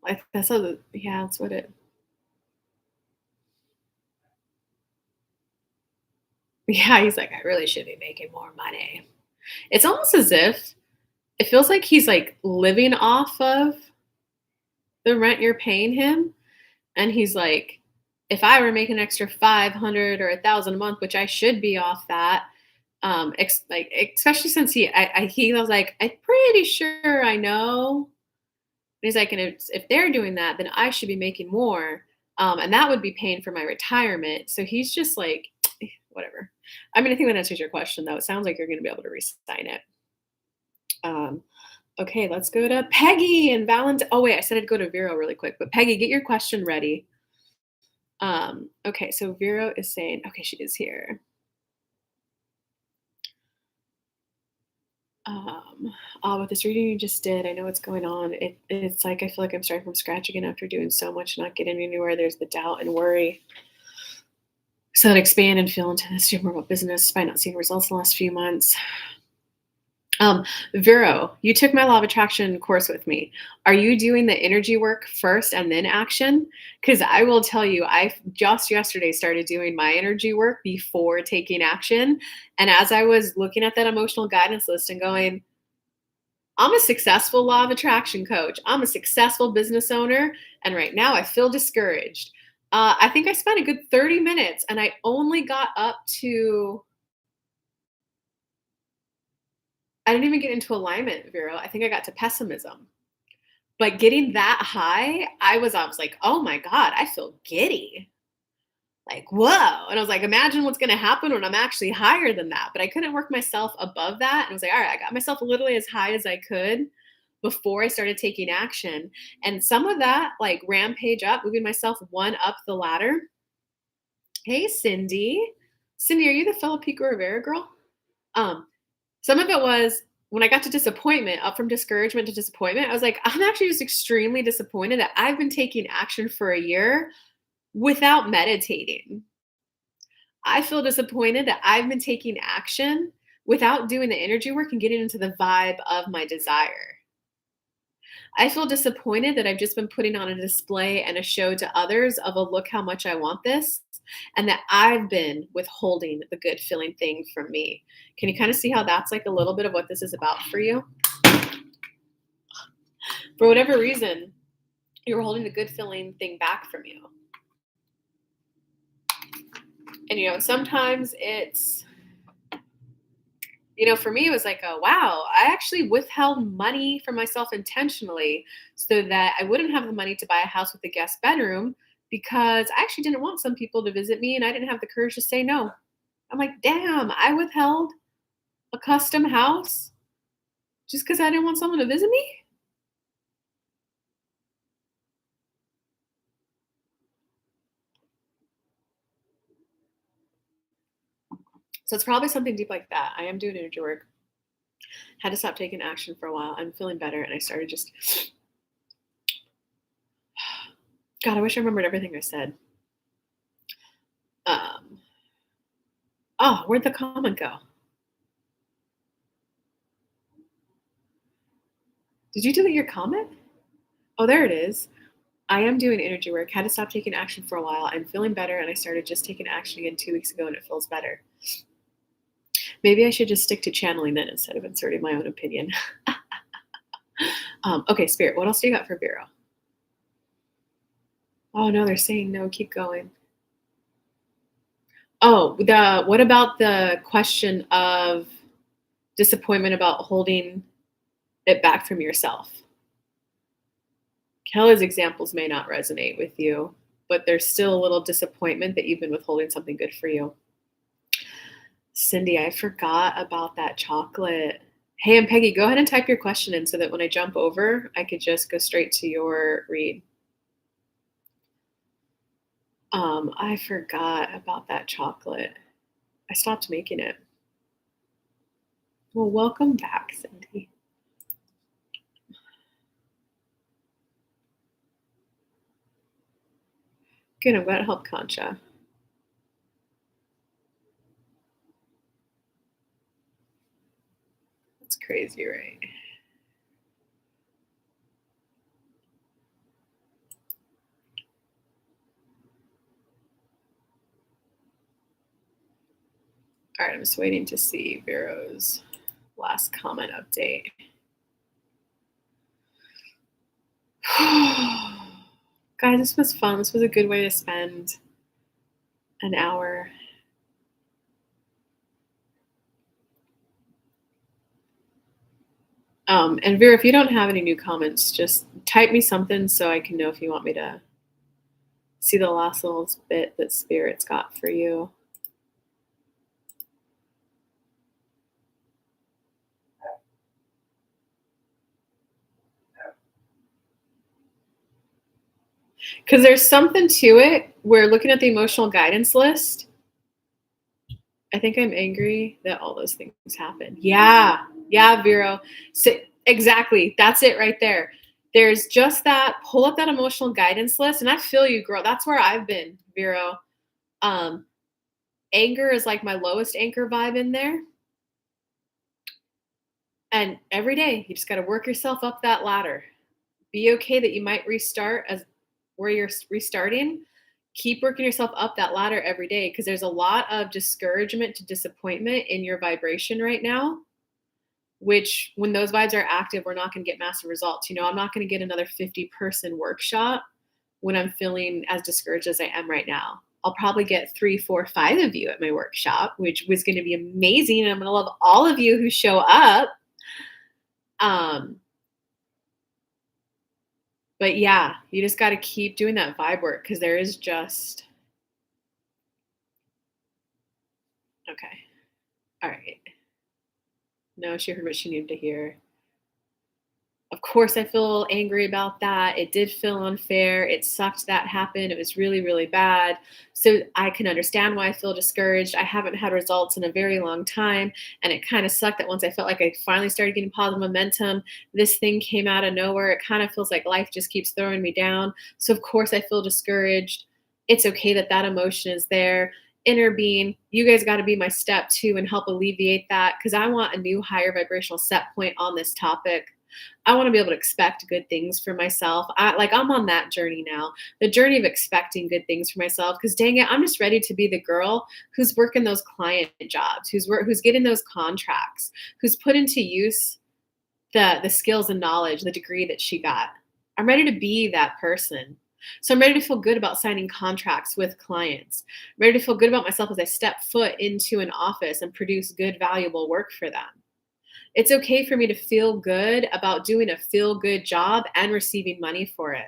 Like that's all yeah, that's what it yeah, he's like, I really should be making more money. It's almost as if it feels like he's like living off of the rent you're paying him. And he's like, if I were making an extra 500 or 1,000 a month, which I should be off that, like especially since he was like, I'm pretty sure I know. And he's like, and if they're doing that, then I should be making more, and that would be paying for my retirement. So he's just like, whatever. I mean, I think that answers your question, though. It sounds like you're going to be able to resign it. Um, okay, let's go to Peggy and Valentine. Oh wait, I said I'd go to Vero really quick, but Peggy, get your question ready. Okay, so Vero is saying, okay, she is here. With this reading you just did, I know what's going on. It's like I feel like I'm starting from scratch again after doing so much, not getting anywhere. There's the doubt and worry. So that expand and feel into this, do more about business despite not seeing results in the last few months. Vero, you took my law of attraction course with me. Are you doing the energy work first and then action? Because I will tell you, I just yesterday started doing my energy work before taking action. And as I was looking at that emotional guidance list and going, I'm a successful law of attraction coach, I'm a successful business owner, and right now I feel discouraged. I think I spent a good 30 minutes and I only got up to I didn't even get into alignment, Vero. I think I got to pessimism. But getting that high, I was like, oh my God, I feel giddy. Like, whoa. And I was like, imagine what's going to happen when I'm actually higher than that. But I couldn't work myself above that. And I was like, all right, I got myself literally as high as I could before I started taking action. And some of that, like rampage up, moving myself one up the ladder. Hey, Cindy. Cindy, are you the Felipico Rivera girl? Um, Some of it was when I got to disappointment, up from discouragement to disappointment, I was like, I'm actually just extremely disappointed that I've been taking action for a year without meditating. I feel disappointed that I've been taking action without doing the energy work and getting into the vibe of my desire. I feel disappointed that I've just been putting on a display and a show to others of a look how much I want this, and that I've been withholding the good feeling thing from me. Can you kind of see how that's like a little bit of what this is about for you? For whatever reason, you're holding the good feeling thing back from you. And, sometimes it's, for me, it was like, oh, wow, I actually withheld money from myself intentionally so that I wouldn't have the money to buy a house with a guest bedroom because I actually didn't want some people to visit me and I didn't have the courage to say no. I'm like, damn, I withheld A custom house? Just because I didn't want someone to visit me? So it's probably something deep like that. I am doing energy work. Had to stop taking action for a while. I'm feeling better, and I started just God, I wish I remembered everything I said. Um, oh, where'd the comment go? Did you delete your comment? Oh, there it is. I am doing energy work. Had to stop taking action for a while. I'm feeling better, and I started just taking action again 2 weeks ago, and it feels better. Maybe I should just stick to channeling then instead of inserting my own opinion. Okay, Spirit, what else do you got for Vero? Oh no, they're saying no. Keep going. Oh, the what about the question of disappointment about holding it back from yourself? Kelly's examples may not resonate with you, but there's still a little disappointment that you've been withholding something good for you. Cindy, I forgot about that chocolate. Hey, and Peggy, go ahead and type your question in so that when I jump over, I could just go straight to your read. I forgot about that chocolate. I stopped making it. Well, welcome back, Cindy. Good, I'm glad it helped Concha. That's crazy, right? All right, I'm just waiting to see Vero's last comment update. Guys, this was fun. This was a good way to spend an hour. And Vera, if you don't have any new comments, just type me something so I can know if you want me to see the last little bit that Spirit's got for you. Because there's something to it where looking at the emotional guidance list, I think I'm angry that all those things happen. Yeah, Vero. So, exactly. That's it right there. There's just that. Pull up that emotional guidance list, and I feel you, girl. That's where I've been, Vero. Anger is like my lowest anchor vibe in there. And every day, you just got to work yourself up that ladder. Be okay that you might restart as where you're restarting. Keep working yourself up that ladder every day because there's a lot of discouragement to disappointment in your vibration right now, which when those vibes are active, we're not going to get massive results. You know, I'm not going to get another 50-person workshop when I'm feeling as discouraged as I am right now. I'll probably get 3, 4, 5 of you at my workshop, which was going to be amazing. And I'm going to love all of you who show up. But yeah, you just got to keep doing that vibe work because there is just okay. All right. No, she heard what she needed to hear. Of course, I feel angry about that. It did feel unfair. It sucked that happened. It was really, really bad. So I can understand why I feel discouraged. I haven't had results in a very long time. And it kind of sucked that once I felt like I finally started getting positive momentum, this thing came out of nowhere. It kind of feels like life just keeps throwing me down. So, of course, I feel discouraged. It's okay that that emotion is there. Inner being, you guys got to be my step two and help alleviate that because I want a new higher vibrational set point on this topic. I want to be able to expect good things for myself. I'm on that journey now, the journey of expecting good things for myself. Because dang it, I'm just ready to be the girl who's working those client jobs, who's getting those contracts, who's put into use the skills and knowledge, the degree that she got. I'm ready to be that person. So I'm ready to feel good about signing contracts with clients. I'm ready to feel good about myself as I step foot into an office and produce good, valuable work for them. It's okay for me to feel good about doing a feel good job and receiving money for it.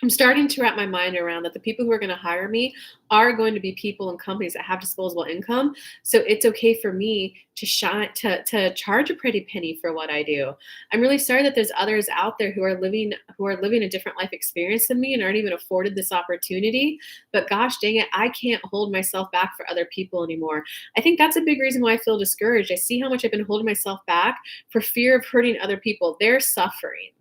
I'm starting to wrap my mind around that the people who are going to hire me are going to be people and companies that have disposable income. So it's okay for me to to charge a pretty penny for what I do. I'm really sorry that there's others out there who are living a different life experience than me and aren't even afforded this opportunity. But gosh dang it, I can't hold myself back for other people anymore. I think that's a big reason why I feel discouraged. I see how much I've been holding myself back for fear of hurting other people. They're suffering,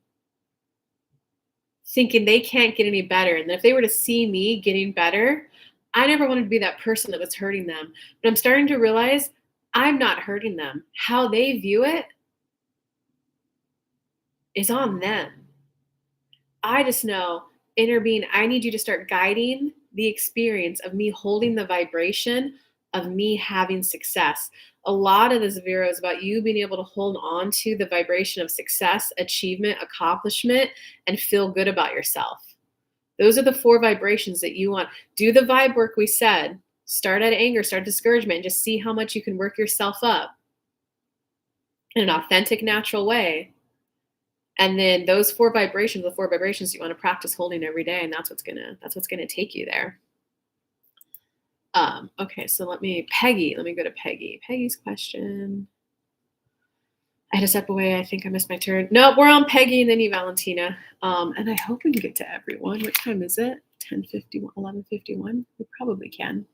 thinking they can't get any better. And if they were to see me getting better, I never wanted to be that person that was hurting them. But I'm starting to realize I'm not hurting them. How they view it is on them. I just know, inner being, I need you to start guiding the experience of me holding the vibration of me having success. A lot of this, Vera, is about you being able to hold on to the vibration of success, achievement, accomplishment, and feel good about yourself. Those are the 4 vibrations that you want. Do the vibe work we said. Start at anger, start discouragement, and just see how much you can work yourself up in an authentic, natural way. And then those 4 vibrations, the 4 vibrations you want to practice holding every day, and that's what's gonna take you there. Okay, so let me go to Peggy. Peggy's question. I had to step away. I think I missed my turn. Nope, we're on Peggy and then you, Valentina. And I hope we can get to everyone. What time is it? 10:51, 11:51? We probably can.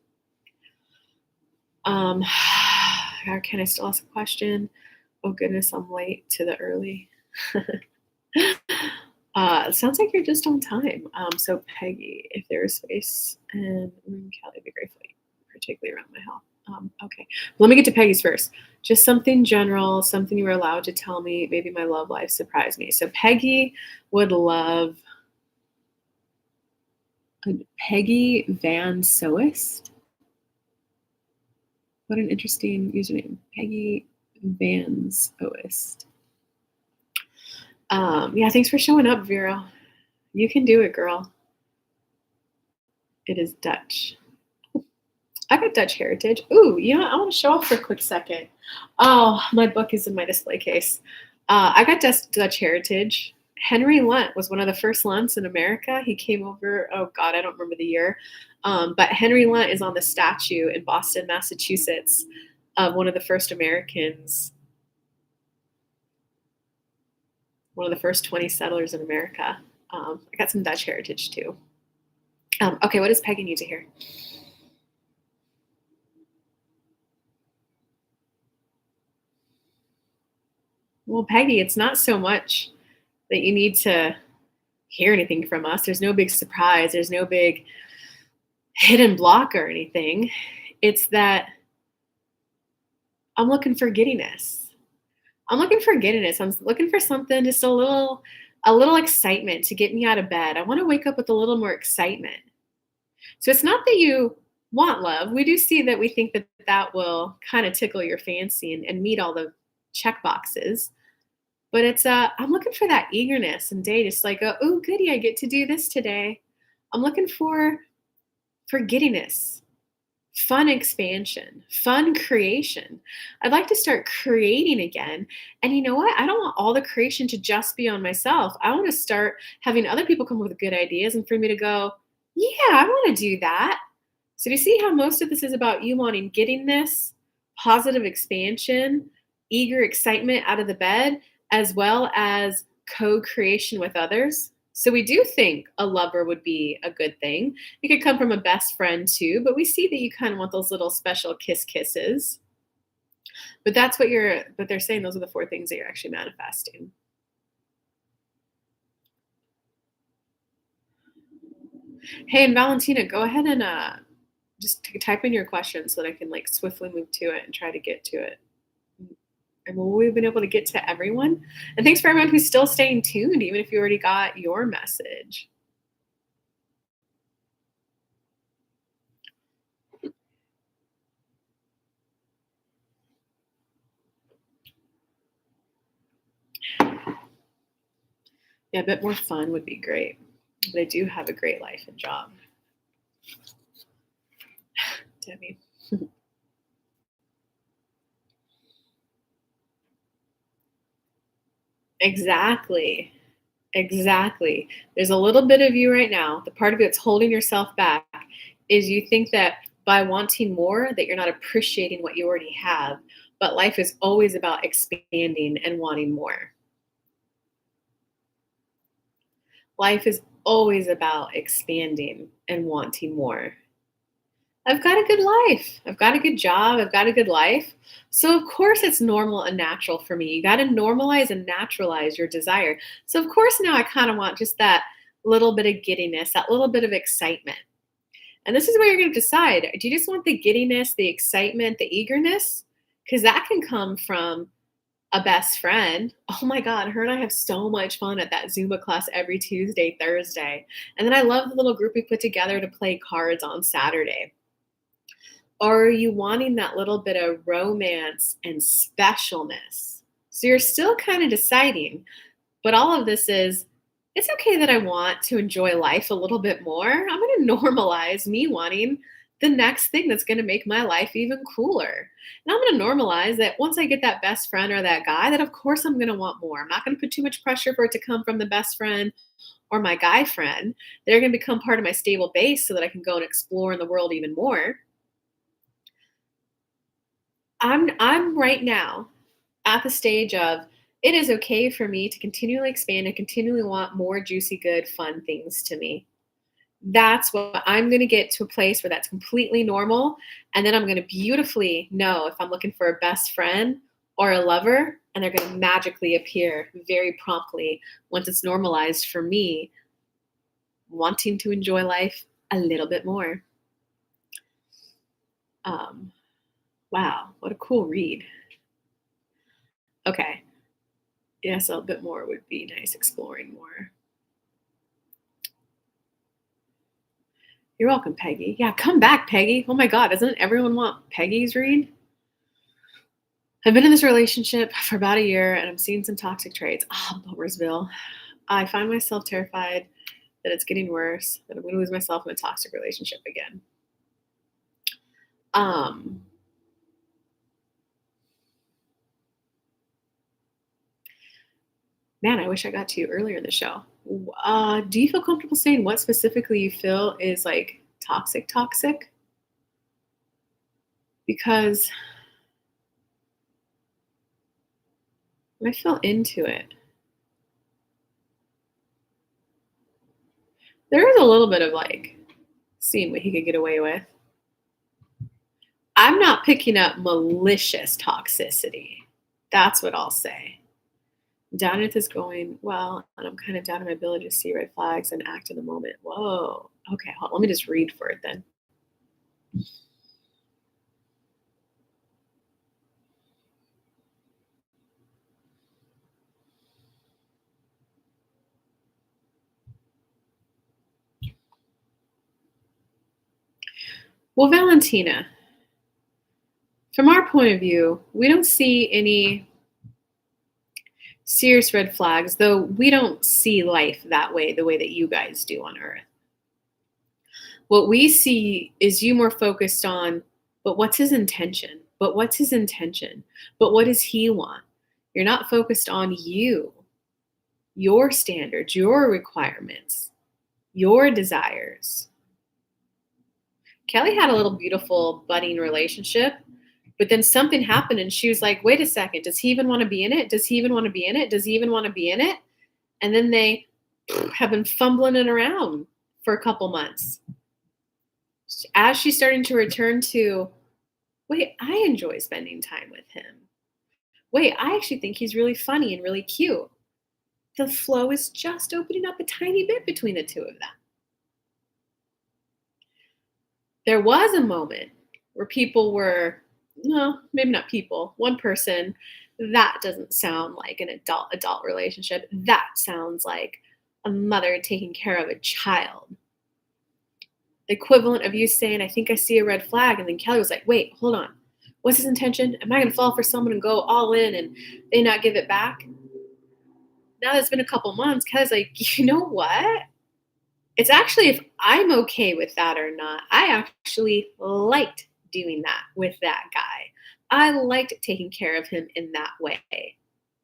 Can I still ask a question? Oh goodness, I'm late to the early. It sounds like you're just on time. So Peggy, if there is space, and Kelly would be grateful, particularly around my health. Okay, let me get to Peggy's first. Just something general, something you were allowed to tell me. Maybe my love life surprised me. So Peggy would love Peggy Van Soest. What an interesting username, Peggy Van Soest. Yeah, thanks for showing up, Vera. You can do it, girl. It is Dutch. I got Dutch heritage. Ooh, you know what? I want to show off for a quick second. Oh, my book is in my display case. I got Dutch heritage. Henry Lunt was one of the first Lunts in America. He came over, oh God, I don't remember the year. But Henry Lunt is on the statue in Boston, Massachusetts, of one of the first Americans, one of the first 20 settlers in America. I got some Dutch heritage too. Okay, what does Peggy need to hear? Well, Peggy, it's not so much that you need to hear anything from us. There's no big surprise. There's no big hidden block or anything. It's that I'm looking for giddiness. I'm looking for something, just a little excitement to get me out of bed. I want to wake up with a little more excitement. So it's not that you want love. We do see that we think that that will kind of tickle your fancy and meet all the check boxes. But it's I'm looking for that eagerness and day, just like, oh goody, I get to do this today. I'm looking for giddiness, fun expansion, fun creation. I'd like to start creating again. And you know what? I don't want all the creation to just be on myself. I want to start having other people come up with good ideas and for me to go, yeah, I want to do that. So do you see how most of this is about you wanting giddiness, positive expansion, eager excitement out of the bed, as well as co-creation with others? So we do think a lover would be a good thing. It could come from a best friend too, but we see that you kind of want those little special kisses. But that's what they're saying those are the 4 things that you're actually manifesting. Hey, and Valentina, go ahead and just type in your question so that I can like swiftly move to it and try to get to it. And we've been able to get to everyone. And thanks for everyone who's still staying tuned, even if you already got your message. Yeah, a bit more fun would be great. But I do have a great life and job. Debbie. Exactly. Exactly. There's a little bit of you right now, the part of you that's holding yourself back is you think that by wanting more that you're not appreciating what you already have, but life is always about expanding and wanting more. Life is always about expanding and wanting more. I've got a good life. I've got a good job. I've got a good life. So, of course, it's normal and natural for me. You got to normalize and naturalize your desire. So, of course, now I kind of want just that little bit of giddiness, that little bit of excitement. And this is where you're going to decide, do you just want the giddiness, the excitement, the eagerness? Because that can come from a best friend. Oh my God, her and I have so much fun at that Zumba class every Tuesday, Thursday. And then I love the little group we put together to play cards on Saturday. Or are you wanting that little bit of romance and specialness? So you're still kind of deciding, but all of this is, it's okay that I want to enjoy life a little bit more. I'm going to normalize me wanting the next thing that's going to make my life even cooler. And I'm going to normalize that once I get that best friend or that guy, that of course I'm going to want more. I'm not going to put too much pressure for it to come from the best friend or my guy friend. They're going to become part of my stable base so that I can go and explore in the world even more. I'm right now at the stage of it is okay for me to continually expand and continually want more juicy, good, fun things to me. That's what I'm going to get to a place where that's completely normal. And then I'm going to beautifully know if I'm looking for a best friend or a lover, and they're going to magically appear very promptly once it's normalized for me wanting to enjoy life a little bit more. Um, wow, what a cool read. Okay. Yes, a bit more would be nice, exploring more. You're welcome, Peggy. Yeah, come back, Peggy. Oh my God, doesn't everyone want Peggy's read? I've been in this relationship for about a year and I'm seeing some toxic traits. Ah, Bummersville. I find myself terrified that it's getting worse, that I'm going to lose myself in a toxic relationship again. Um, Man, I wish I got to you earlier in the show. Do you feel comfortable saying what specifically you feel is like toxic, toxic? Because I feel into it. There is a little bit of like seeing what he could get away with. I'm not picking up malicious toxicity. That's what I'll say. Downeth is going well, and I'm kind of down on my ability to see red flags and act in the moment. Whoa. Okay, hold on, let me just read for it then. Well, Valentina, from our point of view, we don't see any serious red flags, though we don't see life that way, the way that you guys do on Earth. What we see is you more focused on, but what's his intention? But what's his intention? But what does he want? You're not focused on you, your standards, your requirements, your desires. Kelly had a little beautiful budding relationship, but then something happened and she was like, wait a second, does he even want to be in it? Does he even want to be in it? Does he even want to be in it? And then they have been fumbling it around for a couple months. As she's starting to return to, wait, I enjoy spending time with him. Wait, I actually think he's really funny and really cute. The flow is just opening up a tiny bit between the two of them. There was a moment where people were, no, maybe not people, one person, that doesn't sound like an adult relationship. That sounds like a mother taking care of a child. The equivalent of you saying, I think I see a red flag. And then Kelly was like, wait, hold on. What's his intention? Am I going to fall for someone and go all in and they not give it back? Now that it's been a couple months, Kelly's like, you know what? It's actually if I'm okay with that or not. I actually liked doing that with that guy. I liked taking care of him in that way.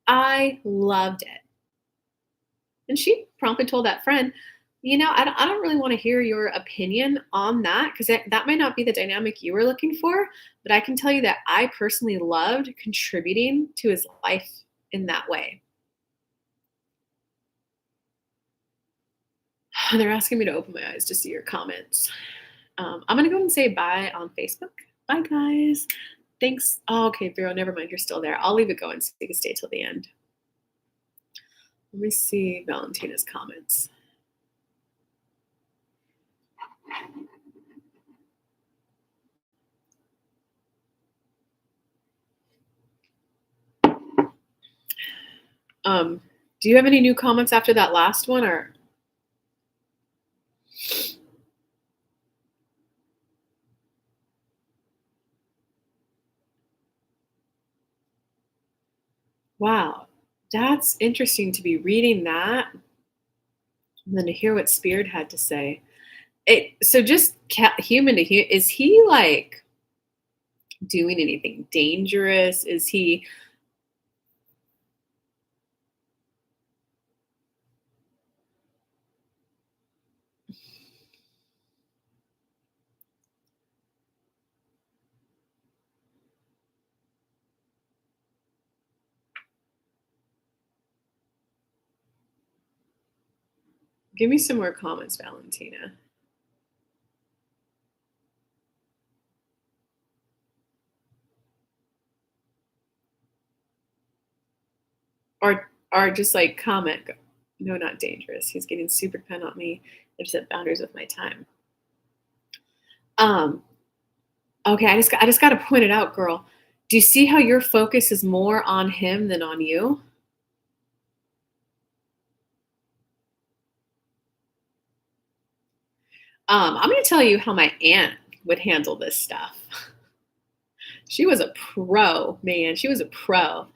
I loved it. And she promptly told that friend, I don't really want to hear your opinion on that because that might not be the dynamic you were looking for. But I can tell you that I personally loved contributing to his life in that way. They're asking me to open my eyes to see your comments. I'm going to go ahead and say bye on Facebook. Bye, guys. Thanks. Oh, okay, Vero, never mind. You're still there. I'll leave it going so you can stay till the end. Let me see Valentina's comments. Do you have any new comments after that last one, or? Wow, that's interesting to be reading that and then to hear what Spirit had to say. So just human to human, is he like doing anything dangerous? Is he? Give me some more comments, Valentina. Or just like comment. No, not dangerous. He's getting super dependent on me. I've set boundaries with my time. Um, okay, I just got to point it out, girl. Do you see how your focus is more on him than on you? I'm going to tell you how my aunt would handle this stuff. She was a pro, man. She was a pro.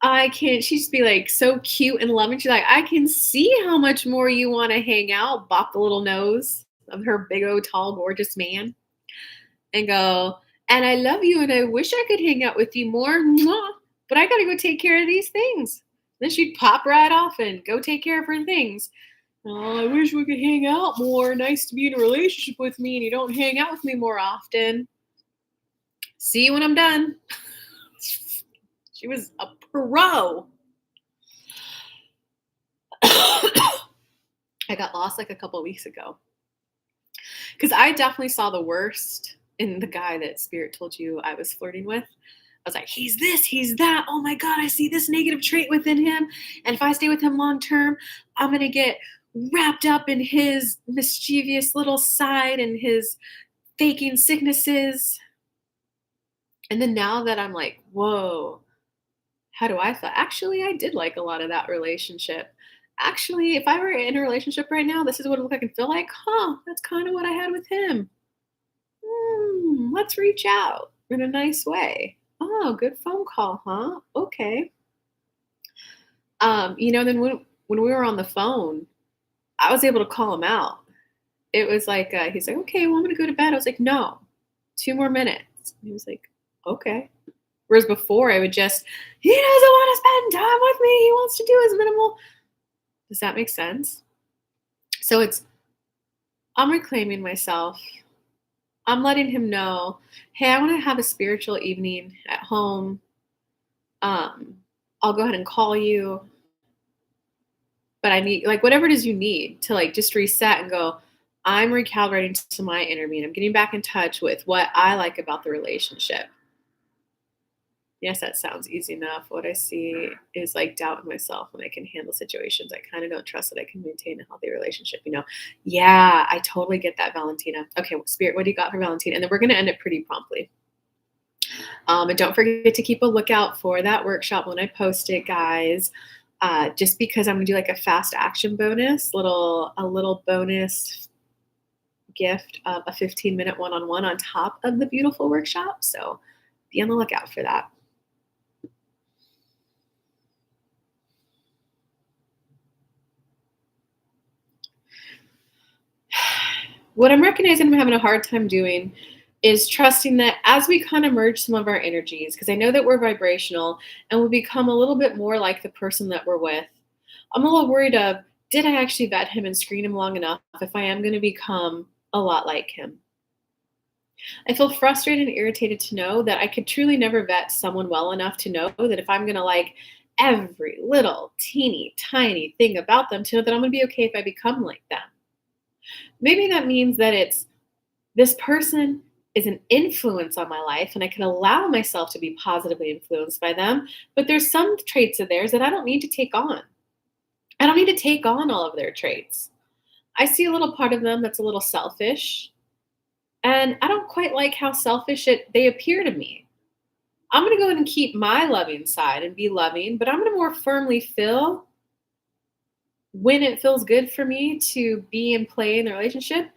I can't. She'd just be like so cute and loving. She's like, I can see how much more you want to hang out. Bop the little nose of her big old tall, gorgeous man, and go. And I love you, and I wish I could hang out with you more. Mwah, but I gotta go take care of these things. Then she'd pop right off and go take care of her things. Oh, I wish we could hang out more. Nice to be in a relationship with me, and you don't hang out with me more often. See you when I'm done. She was a pro. I got lost like a couple of weeks ago because I definitely saw the worst in the guy that Spirit told you I was flirting with. I was like, he's this, he's that. Oh my God, I see this negative trait within him. And if I stay with him long term, I'm going to get wrapped up in his mischievous little side and his faking sicknesses. And then now that I'm like, whoa, how do I feel? Actually, I did like a lot of that relationship. Actually, if I were in a relationship right now, this is what it look like and feel like. Huh, that's kind of what I had with him. Let's reach out in a nice way. Oh, good phone call, huh? Okay. Then when we were on the phone, I was able to call him out. It was like he's like, okay, well, I'm gonna go to bed. I was like, no, 2 more minutes. And he was like, okay. Whereas before, I would just, he doesn't want to spend time with me. He wants to do his minimal. Does that make sense? So I'm reclaiming myself. I'm letting him know, hey, I want to have a spiritual evening at home. I'll go ahead and call you. But I need, like, whatever it is you need to, like, just reset and go, I'm recalibrating to my inner me. And I'm getting back in touch with what I like about the relationship. Yes, that sounds easy enough. What I see is like doubt in myself when I can handle situations. I kind of don't trust that I can maintain a healthy relationship. Yeah, I totally get that, Valentina. Okay, well, Spirit, what do you got for Valentina? And then we're going to end it pretty promptly. And don't forget to keep a lookout for that workshop when I post it, guys. Just because I'm going to do like a fast action bonus, a little bonus gift of a 15-minute one-on-one on top of the beautiful workshop. So be on the lookout for that. What I'm recognizing I'm having a hard time doing is trusting that as we kind of merge some of our energies, because I know that we're vibrational and we become a little bit more like the person that we're with. I'm a little worried of did I actually vet him and screen him long enough if I am going to become a lot like him? I feel frustrated and irritated to know that I could truly never vet someone well enough to know that if I'm going to like every little teeny tiny thing about them, to know that I'm going to be okay if I become like them. Maybe that means that it's this person is an influence on my life and I can allow myself to be positively influenced by them, but there's some traits of theirs that I don't need to take on. I don't need to take on all of their traits. I see a little part of them that's a little selfish, and I don't quite like how selfish they appear to me. I'm going to go ahead and keep my loving side and be loving, but I'm going to more firmly feel when it feels good for me to be and play in the relationship,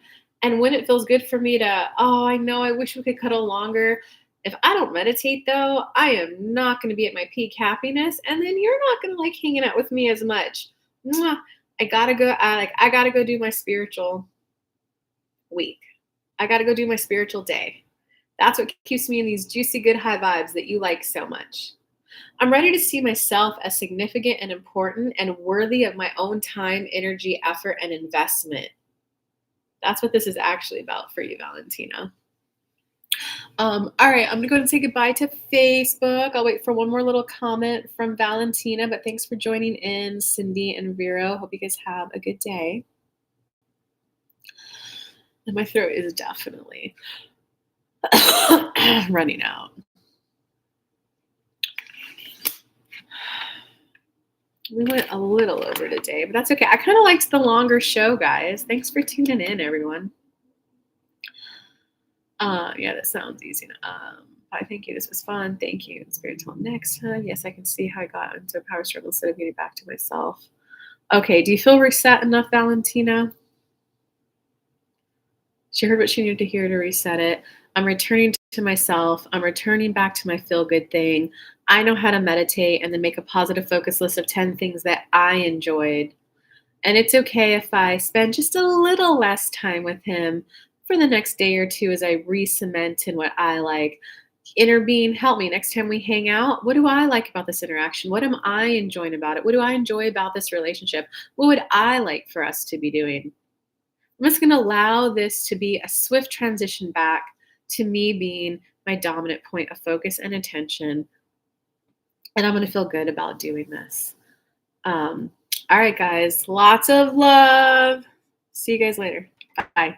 and when it feels good for me to, oh, I know, I wish we could cuddle longer. If I don't meditate though, I am not going to be at my peak happiness, and then you're not going to like hanging out with me as much. Mwah. I gotta go do my spiritual week. I gotta go do my spiritual day. That's what keeps me in these juicy, good high vibes that you like so much. I'm ready to see myself as significant and important and worthy of my own time, energy, effort, and investment. That's what this is actually about for you, Valentina. All right, I'm gonna go ahead and say goodbye to Facebook. I'll wait for one more little comment from Valentina, but thanks for joining in, Cindy and Vero. Hope you guys have a good day. And my throat is definitely running out. We went a little over today, but that's okay. I kind of liked the longer show, guys. Thanks for tuning in, everyone. Yeah, that sounds easy. Thank you. This was fun. Thank you. Spirit till next time. Yes, I can see how I got into a power struggle instead of getting back to myself. Okay, do you feel reset enough, Valentina? She heard what she needed to hear to reset it. I'm returning to myself. I'm returning back to my feel good thing. I know how to meditate and then make a positive focus list of 10 things that I enjoyed. And it's okay if I spend just a little less time with him for the next day or two as I re-cement in what I like. Inner being, help me next time we hang out. What do I like about this interaction? What am I enjoying about it? What do I enjoy about this relationship? What would I like for us to be doing? I'm just going to allow this to be a swift transition back to me being my dominant point of focus and attention. And I'm going to feel good about doing this. All right, guys. Lots of love. See you guys later. Bye.